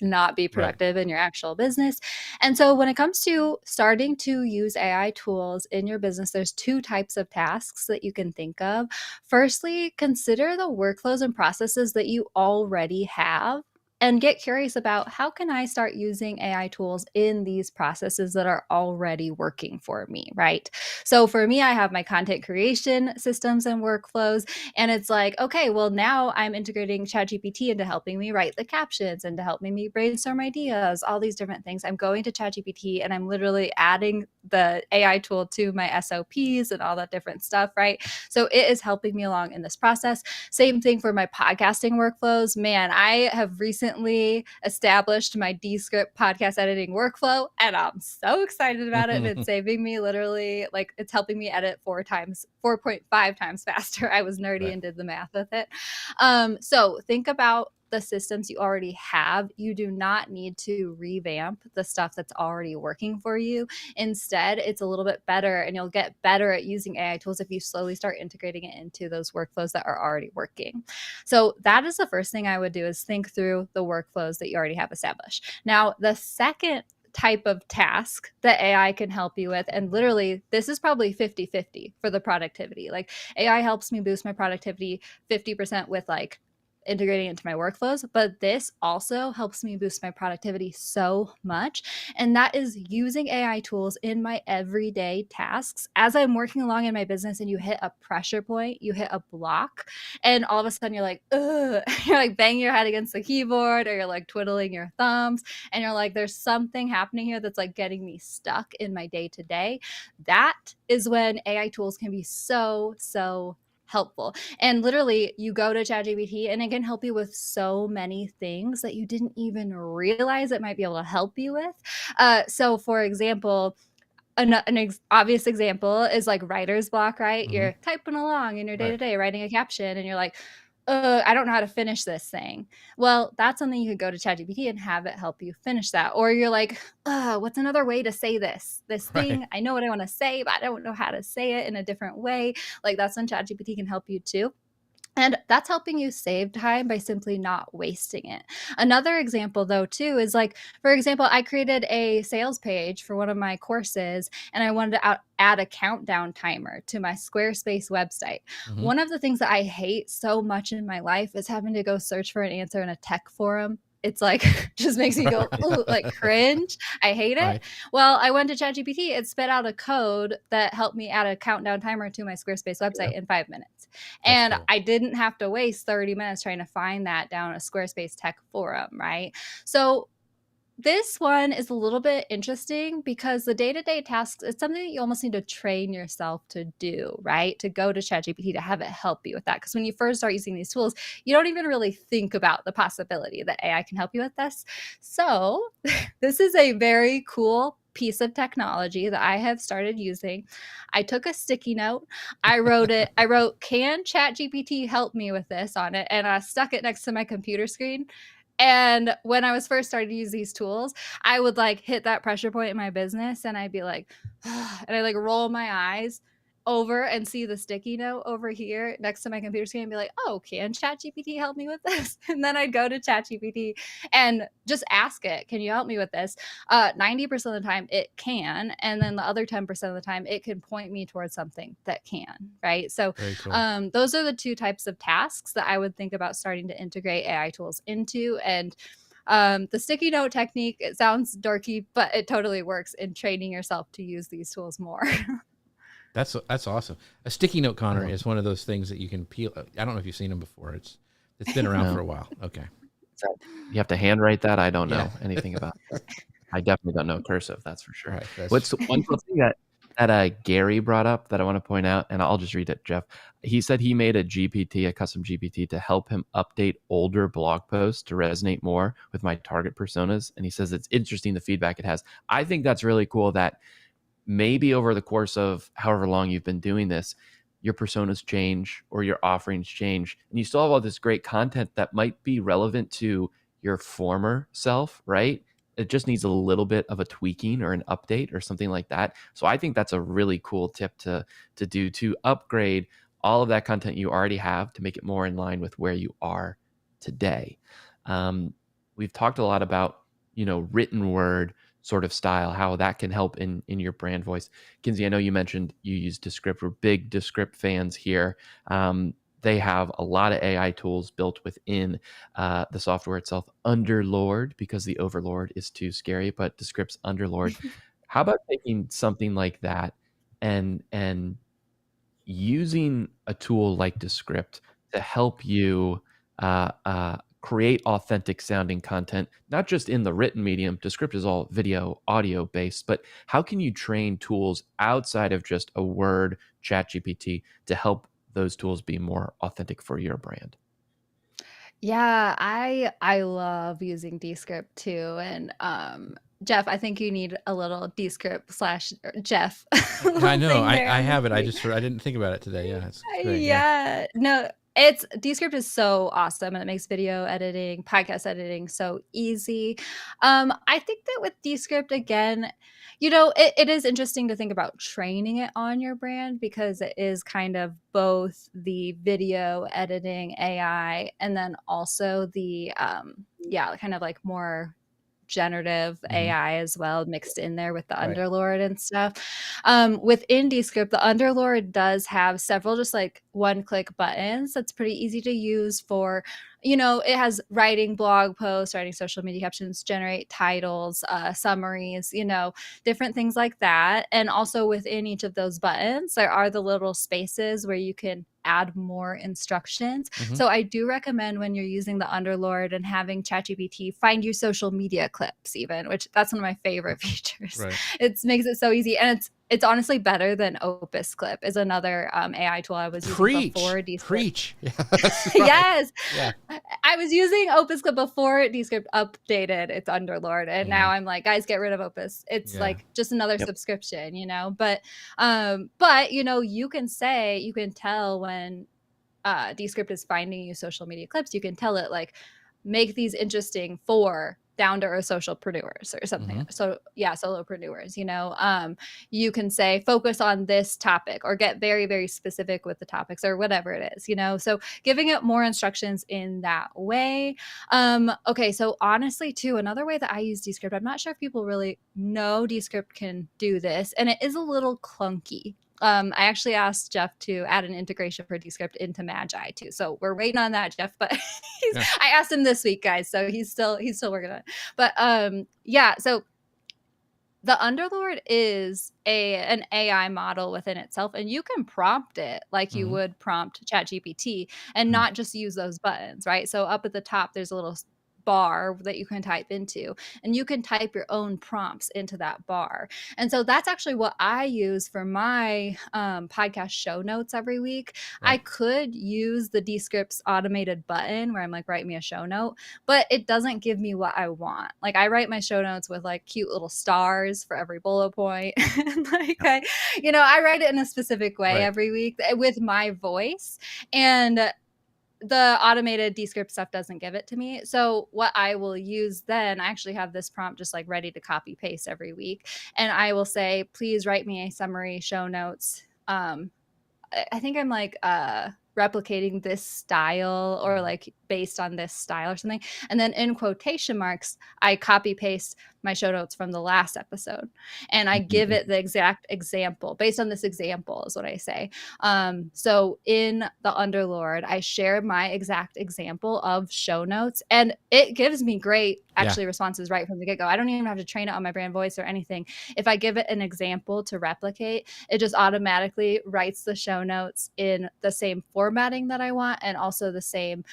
not be productive in your actual business. And so when it comes to starting to use AI tools in your business, there's two types of tasks that you can think of. Firstly, consider the workflows and processes that you already have and get curious about how can I start using AI tools in these processes that are already working for me, right? So for me, I have my content creation systems and workflows, and it's like, okay, well, now I'm integrating ChatGPT into helping me write the captions and to helping me brainstorm ideas, all these different things. I'm going to ChatGPT and I'm literally adding the AI tool to my SOPs and all that different stuff, right? So it is helping me along in this process. Same thing for my podcasting workflows. Man, I have recently established my Descript podcast editing workflow, and I'm so excited about it. And it's saving me literally, like, it's helping me edit 4.5 times faster. I was nerdy and did the math with it. So think about the systems you already have. You do not need to revamp the stuff that's already working for you. Instead, it's a little bit better, and you'll get better at using AI tools if you slowly start integrating it into those workflows that are already working. So that is the first thing I would do, is think through the workflows that you already have established. Now, the second type of task that AI can help you with, and literally this is probably 50-50 for the productivity. Like, AI helps me boost my productivity 50% with like integrating into my workflows, but this also helps me boost my productivity so much. And that is using AI tools in my everyday tasks. As I'm working along in my business and you hit a pressure point, you hit a block, and all of a sudden you're like, ugh, you're like banging your head against the keyboard, or you're like twiddling your thumbs, and you're like, there's something happening here that's like getting me stuck in my day to day. That is when AI tools can be so helpful. And literally, you go to ChatGPT and it can help you with so many things that you didn't even realize it might be able to help you with. So for example, an obvious example is like writer's block, right? Mm-hmm. You're typing along in your day-to-day, writing a caption, and you're like, I don't know how to finish this thing. Well, that's something you could go to ChatGPT and have it help you finish that. Or you're like, what's another way to say this thing? I know what I want to say, but I don't know how to say it in a different way. Like, that's when ChatGPT can help you too. And that's helping you save time by simply not wasting it. Another example, though, too, is like, for example, I created a sales page for one of my courses, and I wanted to add a countdown timer to my Squarespace website. Mm-hmm. One of the things that I hate so much in my life is having to go search for an answer in a tech forum. It's like, just makes me go, ooh, like cringe. I hate it. Well, I went to ChatGPT. It spit out a code that helped me add a countdown timer to my Squarespace website in 5 minutes. And cool. I didn't have to waste 30 minutes trying to find that down a Squarespace tech forum, right? So this one is a little bit interesting because the day-to-day tasks, it's something that you almost need to train yourself to do, right? To go to ChatGPT to have it help you with that. Because when you first start using these tools, you don't even really think about the possibility that AI can help you with this. So this is a very cool piece of technology that I have started using. I took a sticky note. I wrote, can ChatGPT help me with this on it? And I stuck it next to my computer screen. And when I was first starting to use these tools, I would like hit that pressure point in my business and I'd be like, and I like roll my eyes over and see the sticky note over here next to my computer screen and be like, oh, can ChatGPT help me with this? And then I'd go to ChatGPT and just ask it, can you help me with this? 90% of the time it can. And then the other 10% of the time it can point me towards something that can, right? So cool. Those are the two types of tasks that I would think about starting to integrate AI tools into. And the sticky note technique, it sounds dorky, but it totally works in training yourself to use these tools more. That's awesome. A sticky note, Connor, is one of those things that you can peel. I don't know if you've seen them before. It's been around for a while. Okay. You have to handwrite that? I don't know anything about it. I definitely don't know cursive, that's for sure. Right, What's one cool thing that Gary brought up that I want to point out, and I'll just read it, Jeff. He said he made a custom GPT to help him update older blog posts to resonate more with my target personas. And he says it's interesting the feedback it has. I think that's really cool that maybe over the course of however long you've been doing this, your personas change or your offerings change, and you still have all this great content that might be relevant to your former self, right? It just needs a little bit of a tweaking or an update or something like that. So I think that's a really cool tip to do, to upgrade all of that content you already have to make it more in line with where you are today. we've talked a lot about, written word sort of style, how that can help in your brand voice. Kinsey, I know you mentioned you use Descript. We're big Descript fans here. They have a lot of AI tools built within the software itself. Underlord, because the Overlord is too scary, but Descript's Underlord. How about taking something like that and using a tool like Descript to help you create authentic sounding content, not just in the written medium? Descript is all video, audio based, but how can you train tools outside of just a word ChatGPT to help those tools be more authentic for your brand? Yeah, I love using Descript too, and Jeff, I think you need a little Descript slash Jeff I little know. thing there I on the have it. I screen. just I didn't think about it today. Yeah, it's great. Yeah. Yeah, no, it's Descript is so awesome and it makes video editing, podcast editing so easy. I think that with Descript again, it is interesting to think about training it on your brand because it is kind of both the video editing AI and then also the yeah, kind of like more generative Hmm. AI as well mixed in there with the Right. Underlord and stuff. With Descript, the Underlord does have several just like one-click buttons that's pretty easy to use for, it has writing blog posts, writing social media captions, generate titles, summaries, different things like that. And also within each of those buttons, there are the little spaces where you can add more instructions. Hmm. So I do recommend when you're using the Underlord and having ChatGPT find you social media clips even, which that's one of my favorite features. Right. It makes it so easy. And it's honestly better than Opus Clip is another AI tool I was using Preach. before Descript. Preach. Yeah, that's right. Yes. Yeah. I was using Opus Clip before Descript updated its Underlord. And now Hmm. I'm like, guys, get rid of Opus. It's Yeah. like just another Yep. subscription, But you can tell when Descript is finding you social media clips, you can tell it like make these interesting for down to earth socialpreneurs or something. Hmm. So yeah, solopreneurs, you can say focus on this topic or get very, very specific with the topics or whatever it is, so giving it more instructions in that way. Okay. So honestly too, another way that I use Descript, I'm not sure if people really know Descript can do this and it is a little clunky. I actually asked Jeff to add an integration for Descript into Magi too. So we're waiting on that, Jeff. But Yeah. I asked him this week, guys. So he's still working on it. But yeah. So the Underlord is an AI model within itself, and you can prompt it like you Hmm. would prompt ChatGPT, and not just use those buttons, right? So up at the top, there's a little bar that you can type into, and you can type your own prompts into that bar. And so that's actually what I use for my podcast show notes every week. I Right. could use the Descript's automated button where I'm like, write me a show note, but it doesn't give me what I want. Like I write my show notes with like cute little stars for every bullet point. Like I write it in a specific way Right. every week with my voice. And the automated Descript stuff doesn't give it to me. So what I will use then, I actually have this prompt just like ready to copy paste every week. And I will say, please write me a summary show notes. I think I'm like replicating this style or like based on this style or something. And then in quotation marks, I copy paste my show notes from the last episode and I give it the exact example based on this example is what I say. So in the Underlord, I share my exact example of show notes and it gives me great Yeah. actually responses right from the get-go. I don't even have to train it on my brand voice or anything. If I give it an example to replicate, it just automatically writes the show notes in the same formatting that I want and also the same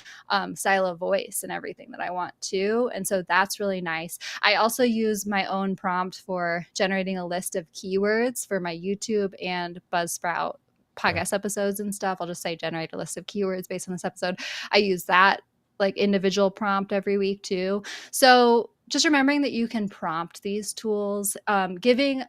style of voice and everything that I want too. And so that's really nice. I also use my own prompt for generating a list of keywords for my YouTube and Buzzsprout podcast episodes and stuff. I'll just say generate a list of keywords based on this episode. I use that like individual prompt every week too. So just remembering that you can prompt these tools,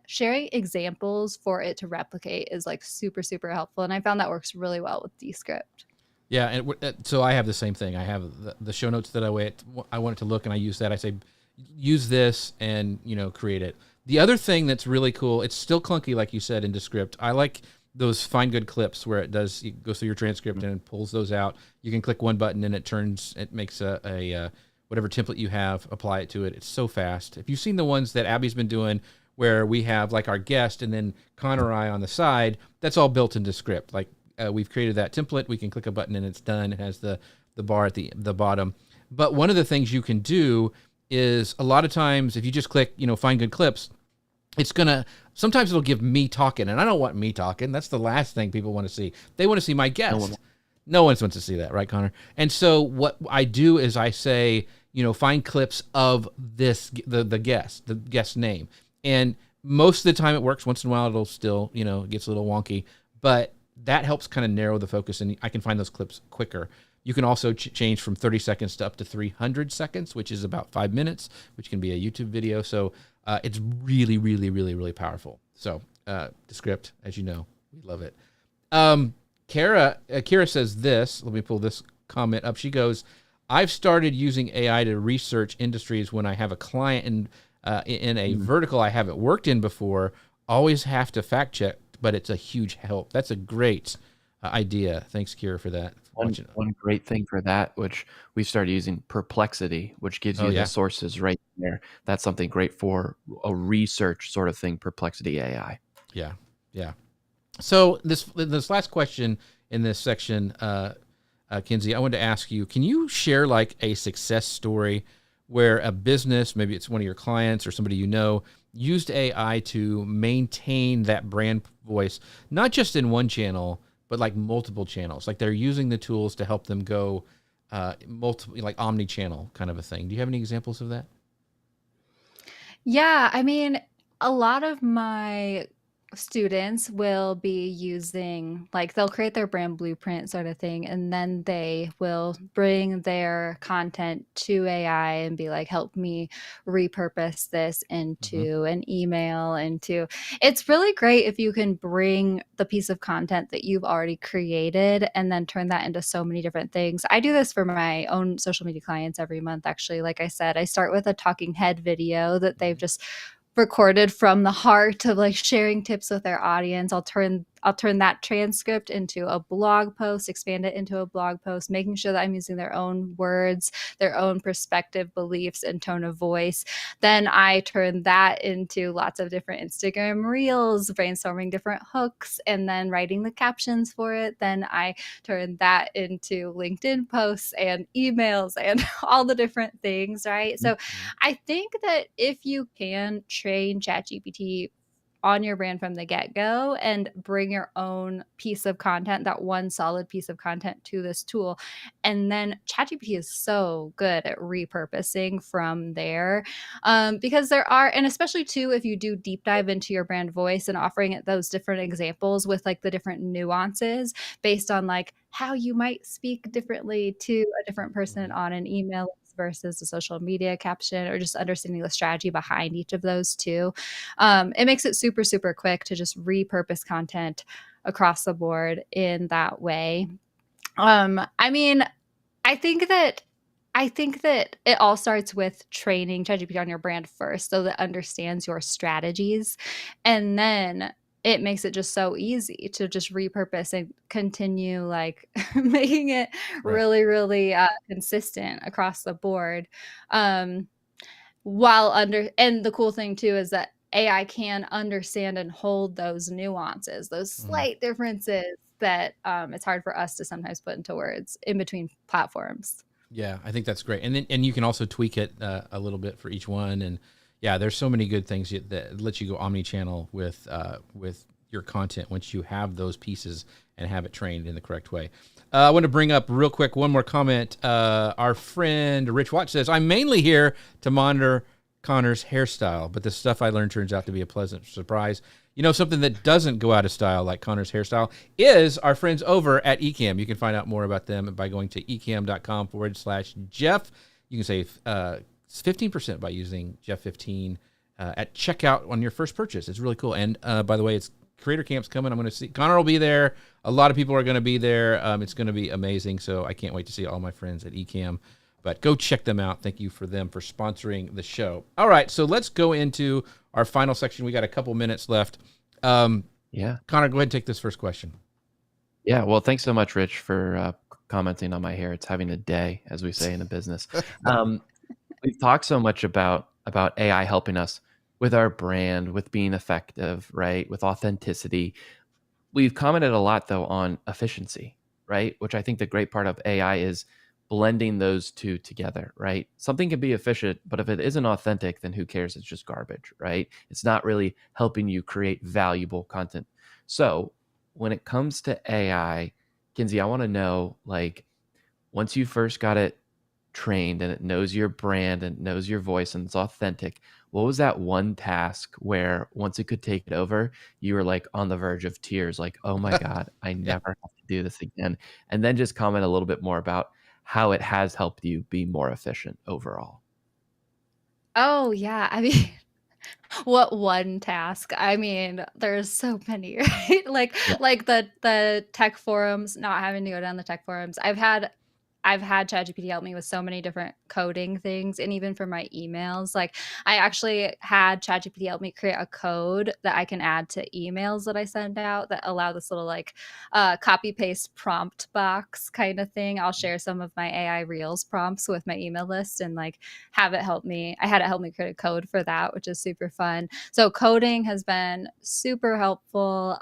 sharing examples for it to replicate is like super, super helpful. And I found that works really well with Descript. Yeah, and so I have the same thing. I have the show notes that I want it to look, and I use that. I say, use this, and create it. The other thing that's really cool, it's still clunky, like you said in Descript. I like those find good clips where it goes through your transcript and it pulls those out. You can click one button and it makes whatever template you have, apply it to it. It's so fast. If you've seen the ones that Abby's been doing where we have like our guest and then Connor or I on the side, that's all built into script. Like we've created that template. We can click a button and it's done. It has the bar at the bottom. But one of the things you can do is a lot of times if you just click, find good clips, sometimes it'll give me talking, and I don't want me talking. That's the last thing people want to see. They want to see my guest. No one wants to see that, right, Connor? And so what I do is I say, find clips of this, the guest name. And most of the time it works. Once in a while it'll still, it gets a little wonky, but that helps kind of narrow the focus, and I can find those clips quicker. You can also change from 30 seconds to up to 300 seconds, which is about 5 minutes, which can be a YouTube video. So it's really, really, really, really powerful. So the script, as you know, we love it. Kira says this. Let me pull this comment up. She goes, I've started using AI to research industries when I have a client in a vertical I haven't worked in before. Always have to fact check, but it's a huge help. That's a great idea. Thanks, Kira, for that. One great thing for that, which we started using, Perplexity, which gives you the sources right there. That's something great for a research sort of thing, Perplexity AI. Yeah. So this last question in this section, Kinsey, I wanted to ask you, can you share like a success story where a business, maybe it's one of your clients or somebody used AI to maintain that brand voice, not just in one channel, but like multiple channels? Like they're using the tools to help them go multiple, like omni-channel kind of a thing. Do you have any examples of that? Yeah, I mean, a lot of my students will be using, like, they'll create their brand blueprint sort of thing, and then they will bring their content to AI and be like, help me repurpose this into an email, it's really great if you can bring the piece of content that you've already created and then turn that into so many different things. I do this for my own social media clients every month, actually. Like I said, I start with a talking head video that they've just recorded from the heart of like sharing tips with their audience. I'll turn that transcript into a blog post, expand it into a blog post, making sure that I'm using their own words, their own perspective, beliefs, and tone of voice. Then I turn that into lots of different Instagram reels, brainstorming different hooks, and then writing the captions for it. Then I turn that into LinkedIn posts and emails and all the different things, right? So I think that if you can train ChatGPT on your brand from the get-go and bring your own piece of content, that one solid piece of content, to this tool, and then ChatGPT is so good at repurposing from there, because there are, and especially too, if you do deep dive into your brand voice and offering it those different examples with like the different nuances based on like how you might speak differently to a different person on an email versus a social media caption, or just understanding the strategy behind each of those two. It makes it super, super quick to just repurpose content across the board in that way. I mean, I think that it all starts with training ChatGPT on your brand first, so that it understands your strategies, and then it makes it just so easy to just repurpose and continue like making it really, really consistent across the board. And the cool thing too is that AI can understand and hold those nuances, those slight differences that it's hard for us to sometimes put into words in between platforms. Yeah, I think that's great. And you can also tweak it a little bit for each one. And yeah, there's so many good things that let you go omni-channel with your content once you have those pieces and have it trained in the correct way. I want to bring up real quick one more comment. Our friend Rich Watch says, I'm mainly here to monitor Connor's hairstyle, but the stuff I learned turns out to be a pleasant surprise. Something that doesn't go out of style like Connor's hairstyle is our friends over at Ecamm. You can find out more about them by going to ecamm.com/Jeff. You can save 15% by using Jeff15 at checkout on your first purchase. It's really cool. And by the way, it's Creator Camp's coming. I'm going to see Connor will be there. A lot of people are going to be there. It's going to be amazing. So I can't wait to see all my friends at Ecamm. But go check them out. Thank you for them for sponsoring the show. All right, so let's go into our final section. We got a couple minutes left. Connor, go ahead and take this first question. Yeah, well, thanks so much, Rich, for commenting on my hair. It's having a day, as we say in the business. we've talked so much about AI helping us with our brand, with being effective, right? With authenticity. We've commented a lot though on efficiency, right? Which I think the great part of AI is blending those two together, right? Something can be efficient, but if it isn't authentic, then who cares? It's just garbage, right? It's not really helping you create valuable content. So when it comes to AI, Kinsey, I want to know, like, once you first got it trained and it knows your brand and knows your voice and it's authentic, what was that one task where once it could take it over, you were like on the verge of tears, like, oh my God, I Yeah. never have to do this again? And then just comment a little bit more about how it has helped you be more efficient overall. Oh, yeah. I mean, what one task? I mean, there's so many, right? Yeah. Like the tech forums, not having to go down the tech forums. I've had ChatGPT help me with so many different coding things, and even for my emails. Like, I actually had ChatGPT help me create a code that I can add to emails that I send out that allow this little like copy paste prompt box kind of thing. I'll share some of my AI Reels prompts with my email list and like have it help me. I had it help me create a code for that, which is super fun. So coding has been super helpful.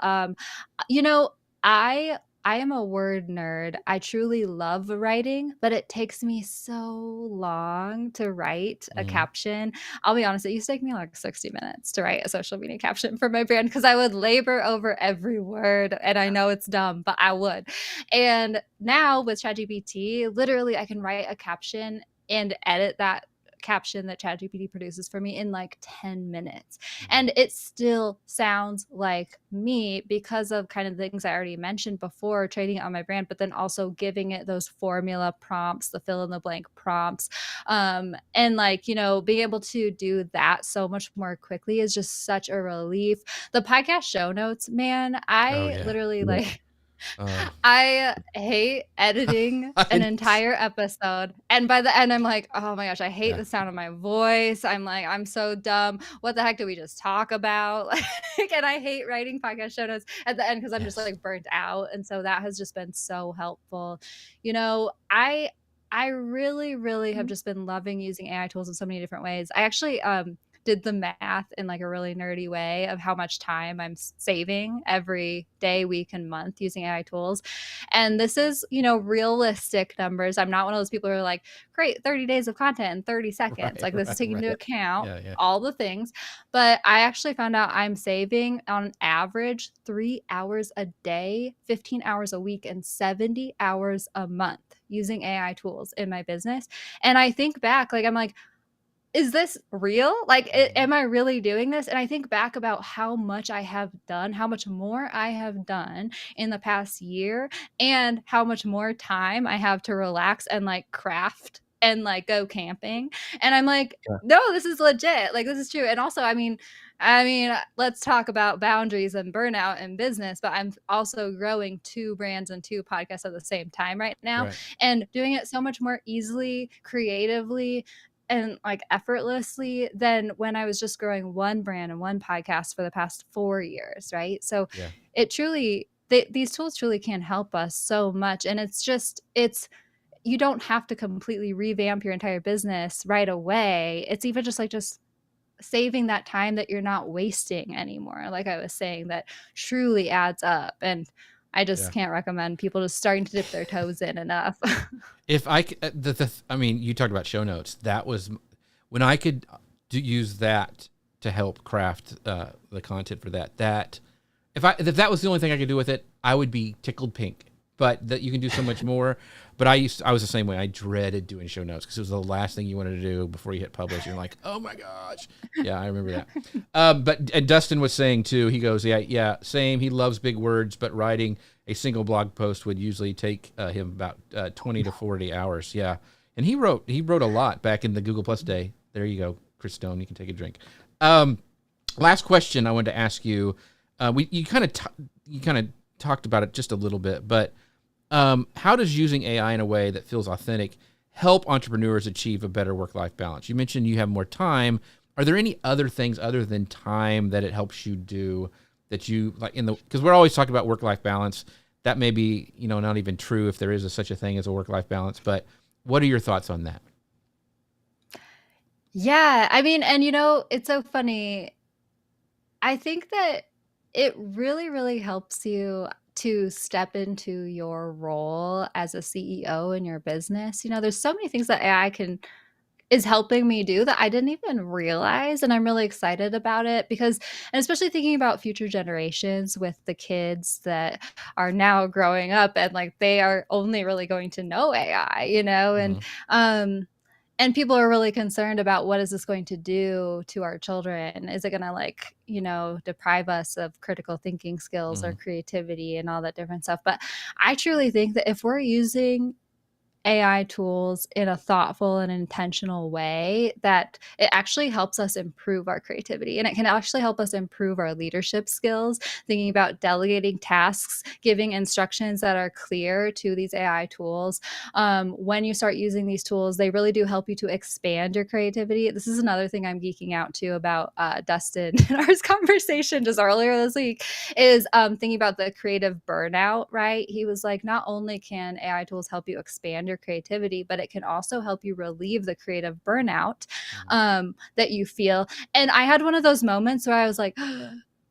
You know, I I am a word nerd. I truly love writing, but it takes me so long to write a Mhm. caption. I'll be honest, it used to take me like 60 minutes to write a social media caption for my brand because I would labor over every word. And I know it's dumb, but I would. And now with ChatGPT, literally I can write a caption and edit that caption that ChatGPT produces for me in like 10 minutes. Mhm. And it still sounds like me because of kind of the things I already mentioned before, trading it on my brand, but then also giving it those formula prompts, the fill in the blank prompts. And like, being able to do that so much more quickly is just such a relief. The podcast show notes, man, Oh I yeah. literally Yeah. like Oh, I hate editing an I- entire episode, and by the end, I'm like, "Oh my gosh, I hate yeah. the sound of my voice." I'm like, "I'm so dumb. What the heck did we just talk about?" Like, and I hate writing podcast show notes at the end because I'm just Yes. like burnt out, and so that has just been so helpful. I really, really have just been loving using AI tools in so many different ways. I actually did the math in like a really nerdy way of how much time I'm saving every day, week, and month using AI tools. And this is, realistic numbers. I'm not one of those people who are like, great, 30 days of content in 30 seconds. Right. Like, this is Right. taking into Right. account Yeah. Yeah. all the things. But I actually found out I'm saving on average 3 hours a day, 15 hours a week, and 70 hours a month using AI tools in my business. And I think back, like, I'm like, is this real? Like, Mhm. am I really doing this? And I think back about how much I have done, how much more I have done in the past year, and how much more time I have to relax and like craft and like go camping. And I'm like, Yeah. no, this is legit. Like, this is true. And also, I mean, let's talk about boundaries and burnout in business, but I'm also growing two brands and two podcasts at the same time right now Right. and doing it so much more easily, creatively, and like effortlessly than when I was just growing one brand and one podcast for the past 4 years, right? So Yeah. it truly, these tools truly can help us so much. And you don't have to completely revamp your entire business right away. It's even just saving that time that you're not wasting anymore. Like I was saying, that truly adds up. And I just Yeah. can't recommend people just starting to dip their toes in enough. If I, I mean, you talked about show notes. That was when I could use that to help craft the content for that. If that was the only thing I could do with it, I would be tickled pink. But that you can do so much more. But I was the same way. I dreaded doing show notes because it was the last thing you wanted to do before you hit publish. You're like, oh my gosh. Yeah, I remember that. And Dustin was saying too. He goes, yeah, same. He loves big words, but writing a single blog post would usually take him about 20 to 40 hours. Yeah, and he wrote a lot back in the Google Plus day. There you go, Chris Stone. You can take a drink. Last question I wanted to ask you. You kind of talked about it just a little bit, but how does using AI in a way that feels authentic help entrepreneurs achieve a better work-life balance? You mentioned you have more time. Are there any other things other than time that it helps you do that you like because we're always talking about work-life balance. That may be, not even true if there is such a thing as a work-life balance, but what are your thoughts on that? Yeah, I mean, and it's so funny. I think that it really, really helps you to step into your role as a CEO in your business. There's so many things that AI is helping me do that I didn't even realize, and I'm really excited about it because, and especially thinking about future generations with the kids that are now growing up, and like they are only really going to know AI, Mm-hmm. and people are really concerned about what is this going to do to our children? Is it going to deprive us of critical thinking skills or Mm-hmm. creativity and all that different stuff? But I truly think that if we're using AI tools in a thoughtful and intentional way, that it actually helps us improve our creativity, and it can actually help us improve our leadership skills, thinking about delegating tasks, giving instructions that are clear to these AI tools. When you start using these tools, they really do help you to expand your creativity. This is another thing I'm geeking out to about Dustin in our conversation just earlier this week is thinking about the creative burnout, right? He was like, not only can AI tools help you expand your creativity, but it can also help you relieve the creative burnout that you feel. And I had one of those moments where I was like,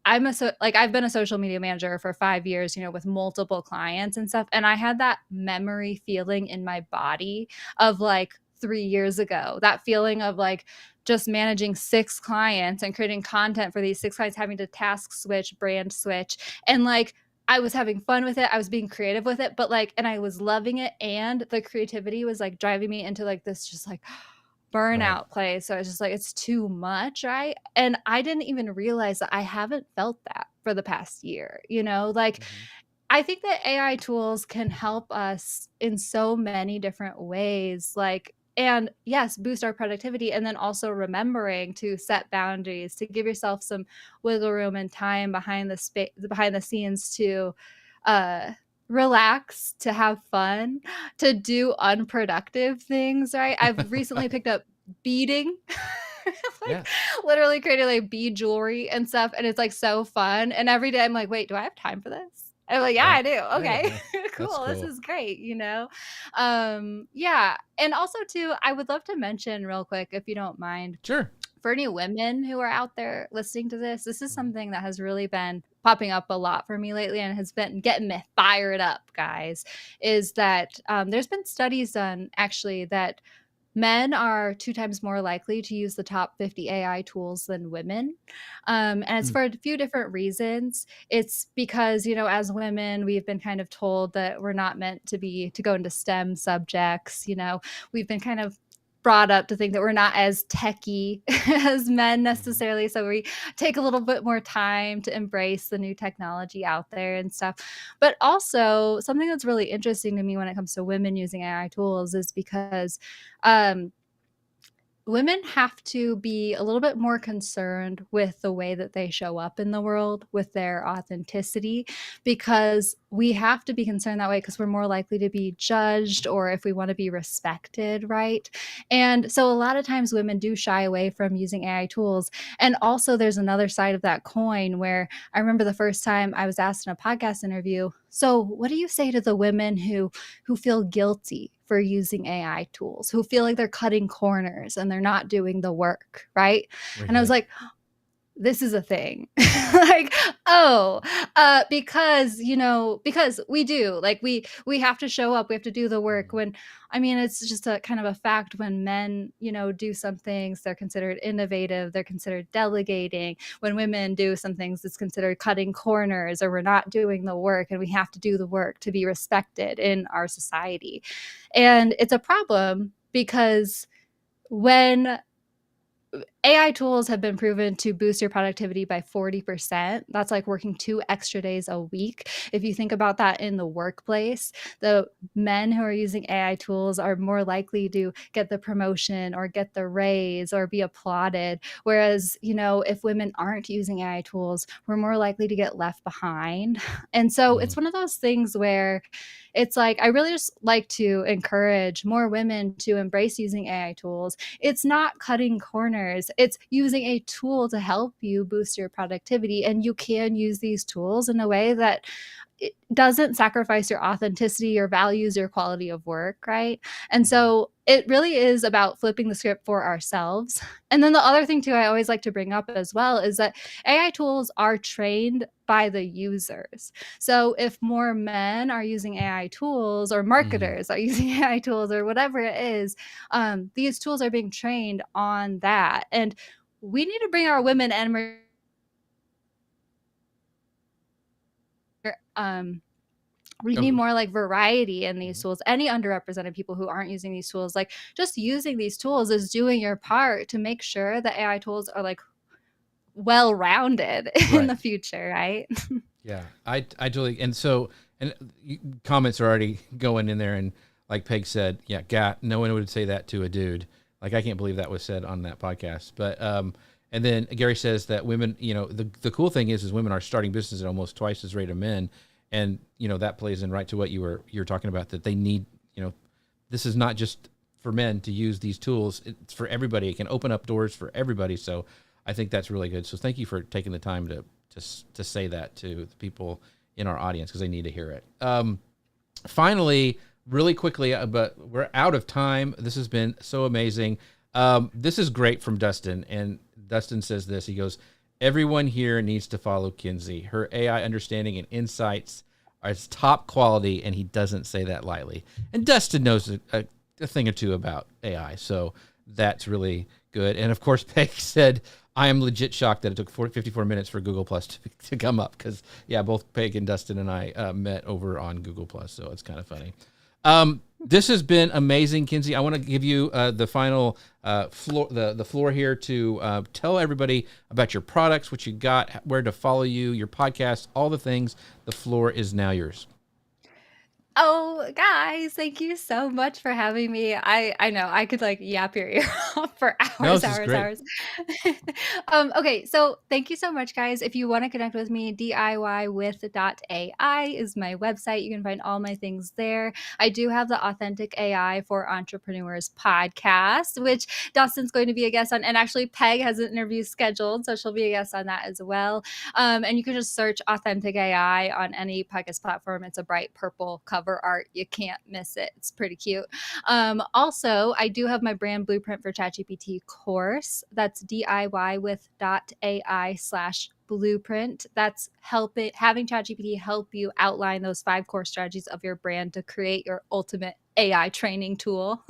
I've been a social media manager for 5 years, with multiple clients and stuff. And I had that memory feeling in my body of like 3 years ago, that feeling of like just managing 6 clients and creating content for these 6 clients, having to task switch, brand switch. And like, I was having fun with it. I was being creative with it, but like, and I was loving it. And the creativity was like driving me into like this just like Right. burnout place. So I was just like, it's too much, right? And I didn't even realize that I haven't felt that for the past year, like Mm-hmm. I think that AI tools can help us in so many different ways, like, and yes, boost our productivity. And then also remembering to set boundaries, to give yourself some wiggle room and time behind the scenes to uh, relax, to have fun, to do unproductive things, right? I've recently picked up beading. Like Yeah. literally creating like bead jewelry and stuff, and it's like so fun. And every day I'm like, wait, do I have time for this? And I'm like, yeah, Right. I do. Yeah. Okay. Yeah. That's Cool, this cool. is great. Yeah, and also too, I would love to mention real quick, if you don't mind, Sure. for any women who are out there listening to this is Mm-hmm. something that has really been popping up a lot for me lately and has been getting me fired up, guys. Is that there's been studies done actually that men are 2 times more likely to use the top 50 AI tools than women. And it's Hmm. for a few different reasons. It's because, as women, we've been kind of told that we're not meant to go into STEM subjects. We've been kind of brought up to think that we're not as techie as men Mm-hmm. necessarily. So we take a little bit more time to embrace the new technology out there and stuff. But also, something that's really interesting to me when it comes to women using AI tools is because um, women have to be a little bit more concerned with the way that they show up in the world, with their authenticity, because we have to be concerned that way because we're more likely to be judged, or if we want to be respected, right? And so a lot of times women do shy away from using AI tools. And also there's another side of that coin where I remember the first time I was asked in a podcast interview, so what do you say to the women who feel guilty for using AI tools, who feel like they're cutting corners and they're not doing the work, right? And I was Right. like, this is a thing. Like, oh, because we do, like, we have to show up, we have to do the work. Mm-hmm. When, I mean, it's just a kind of a fact, when men, do some things, they're considered innovative, they're considered delegating. When women do some things, it's considered cutting corners, or we're not doing the work, and we have to do the work to be respected in our society. And it's a problem because when AI tools have been proven to boost your productivity by 40%. That's like working 2 extra days a week. If you think about that in the workplace, the men who are using AI tools are more likely to get the promotion or get the raise or be applauded. Whereas, if women aren't using AI tools, we're more likely to get left behind. And so Mm-hmm. it's one of those things where it's like, I really just like to encourage more women to embrace using AI tools. It's not cutting corners. It's using a tool to help you boost your productivity. And you can use these tools in a way that it doesn't sacrifice your authenticity, your values, your quality of work, right? And Mm-hmm. so it really is about flipping the script for ourselves. And then the other thing too, I always like to bring up as well, is that AI tools are trained by the users. So if more men are using AI tools, or marketers are using AI tools, or whatever it is, these tools are being trained on that. And we need to bring our women and we need more like variety in these tools. Any underrepresented people who aren't using these tools, like just using these tools is doing your part to make sure that AI tools are like well-rounded in the future, right? Yeah, I totally, and so, and comments are already going in there, and like Peg said, yeah, no one would say that to a dude. Like, I can't believe that was said on that podcast. But and then Gary says that women, the cool thing is women are starting businesses at almost twice as rate of men. And, that plays in right to what you were talking about, that they need, this is not just for men to use these tools. It's for everybody. It can open up doors for everybody. So I think that's really good. So thank you for taking the time to say that to the people in our audience, because they need to hear it. Finally, really quickly, but we're out of time. This has been so amazing. This is great from Dustin. And Dustin says this, he goes, everyone here needs to follow Kinsey. Her AI understanding and insights are top quality, and he doesn't say that lightly. And Dustin knows a thing or two about AI, so that's really good. And of course, Peg said, I am legit shocked that it took 54 minutes for Google Plus to come up, because, yeah, both Peg and Dustin and I met over on Google Plus, so it's kind of funny. This has been amazing, Kinsey. I want to give you the final floor, the floor here to tell everybody about your products, what you got, where to follow you, your podcast, all the things. The floor is now yours. Oh, guys, thank you so much for having me. I know I could like yap your ear off for hours. Okay, so thank you so much, guys. If you want to connect with me, DIYwith.ai is my website. You can find all my things there. I do have the Authentic AI for Entrepreneurs podcast, which Dustin's going to be a guest on. And actually, Peg has an interview scheduled, so she'll be a guest on that as well. And you can just search Authentic AI on any podcast platform. It's a bright purple cover art. You can't miss it. It's pretty cute. Also, I do have my brand blueprint for ChatGPT course. That's DIYwith.ai/blueprint. That's having ChatGPT help you outline those 5 core strategies of your brand to create your ultimate AI training tool.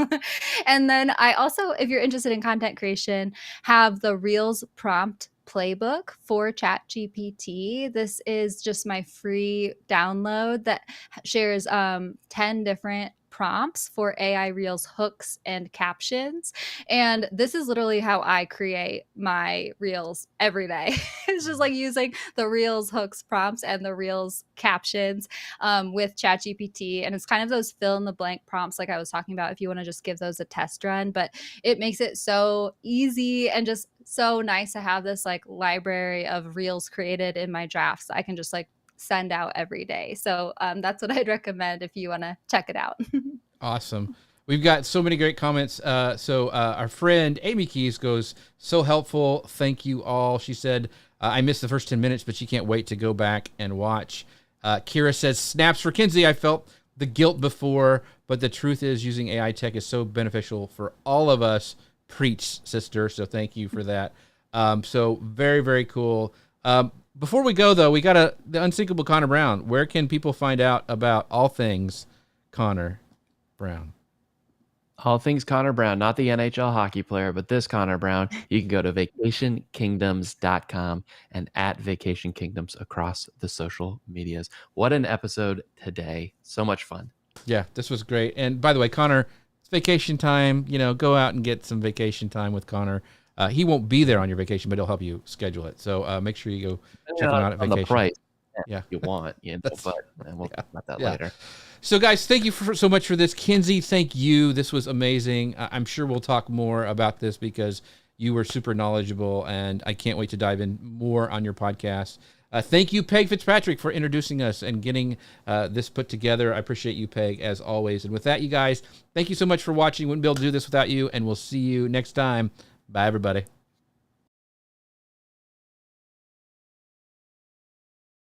And then I also, if you're interested in content creation, have the Reels prompt playbook for ChatGPT. This is just my free download that shares 10 different prompts for AI Reels hooks and captions. And this is literally how I create my Reels every day. It's just like using the Reels hooks prompts and the Reels captions with ChatGPT. And it's kind of those fill in the blank prompts like I was talking about if you want to just give those a test run. But it makes it so easy and just so nice to have this like library of Reels created in my drafts. I can just like send out every day. So that's what I'd recommend if you want to check it out. Awesome. We've got so many great comments. So our friend Amy Keys goes, so helpful. Thank you all. She said, I missed the first 10 minutes, but she can't wait to go back and watch. Kira says, snaps for Kinsey. I felt the guilt before, but the truth is using AI tech is so beneficial for all of us. Preach, sister. So thank you for that. So very, very cool. Before we go, though, we got the unsinkable Connor Brown. Where can people find out about all things Connor Brown? All things Connor Brown, not the NHL hockey player, but this Connor Brown. You can go to vacationkingdoms.com and at Vacation Kingdoms across the social medias. What an episode today. So much fun. Yeah, this was great. And by the way, Connor, it's vacation time. Go out and get some vacation time with Connor. He won't be there on your vacation, but he'll help you schedule it. So make sure you go check him out at vacation. On the price, yeah, if you want, but we'll talk about that later. So guys, thank you so much for this. Kinsey, thank you. This was amazing. I'm sure we'll talk more about this because you were super knowledgeable, and I can't wait to dive in more on your podcast. Thank you, Peg Fitzpatrick, for introducing us and getting this put together. I appreciate you, Peg, as always. And with that, you guys, thank you so much for watching. Wouldn't be able to do this without you, and we'll see you next time. Bye, everybody.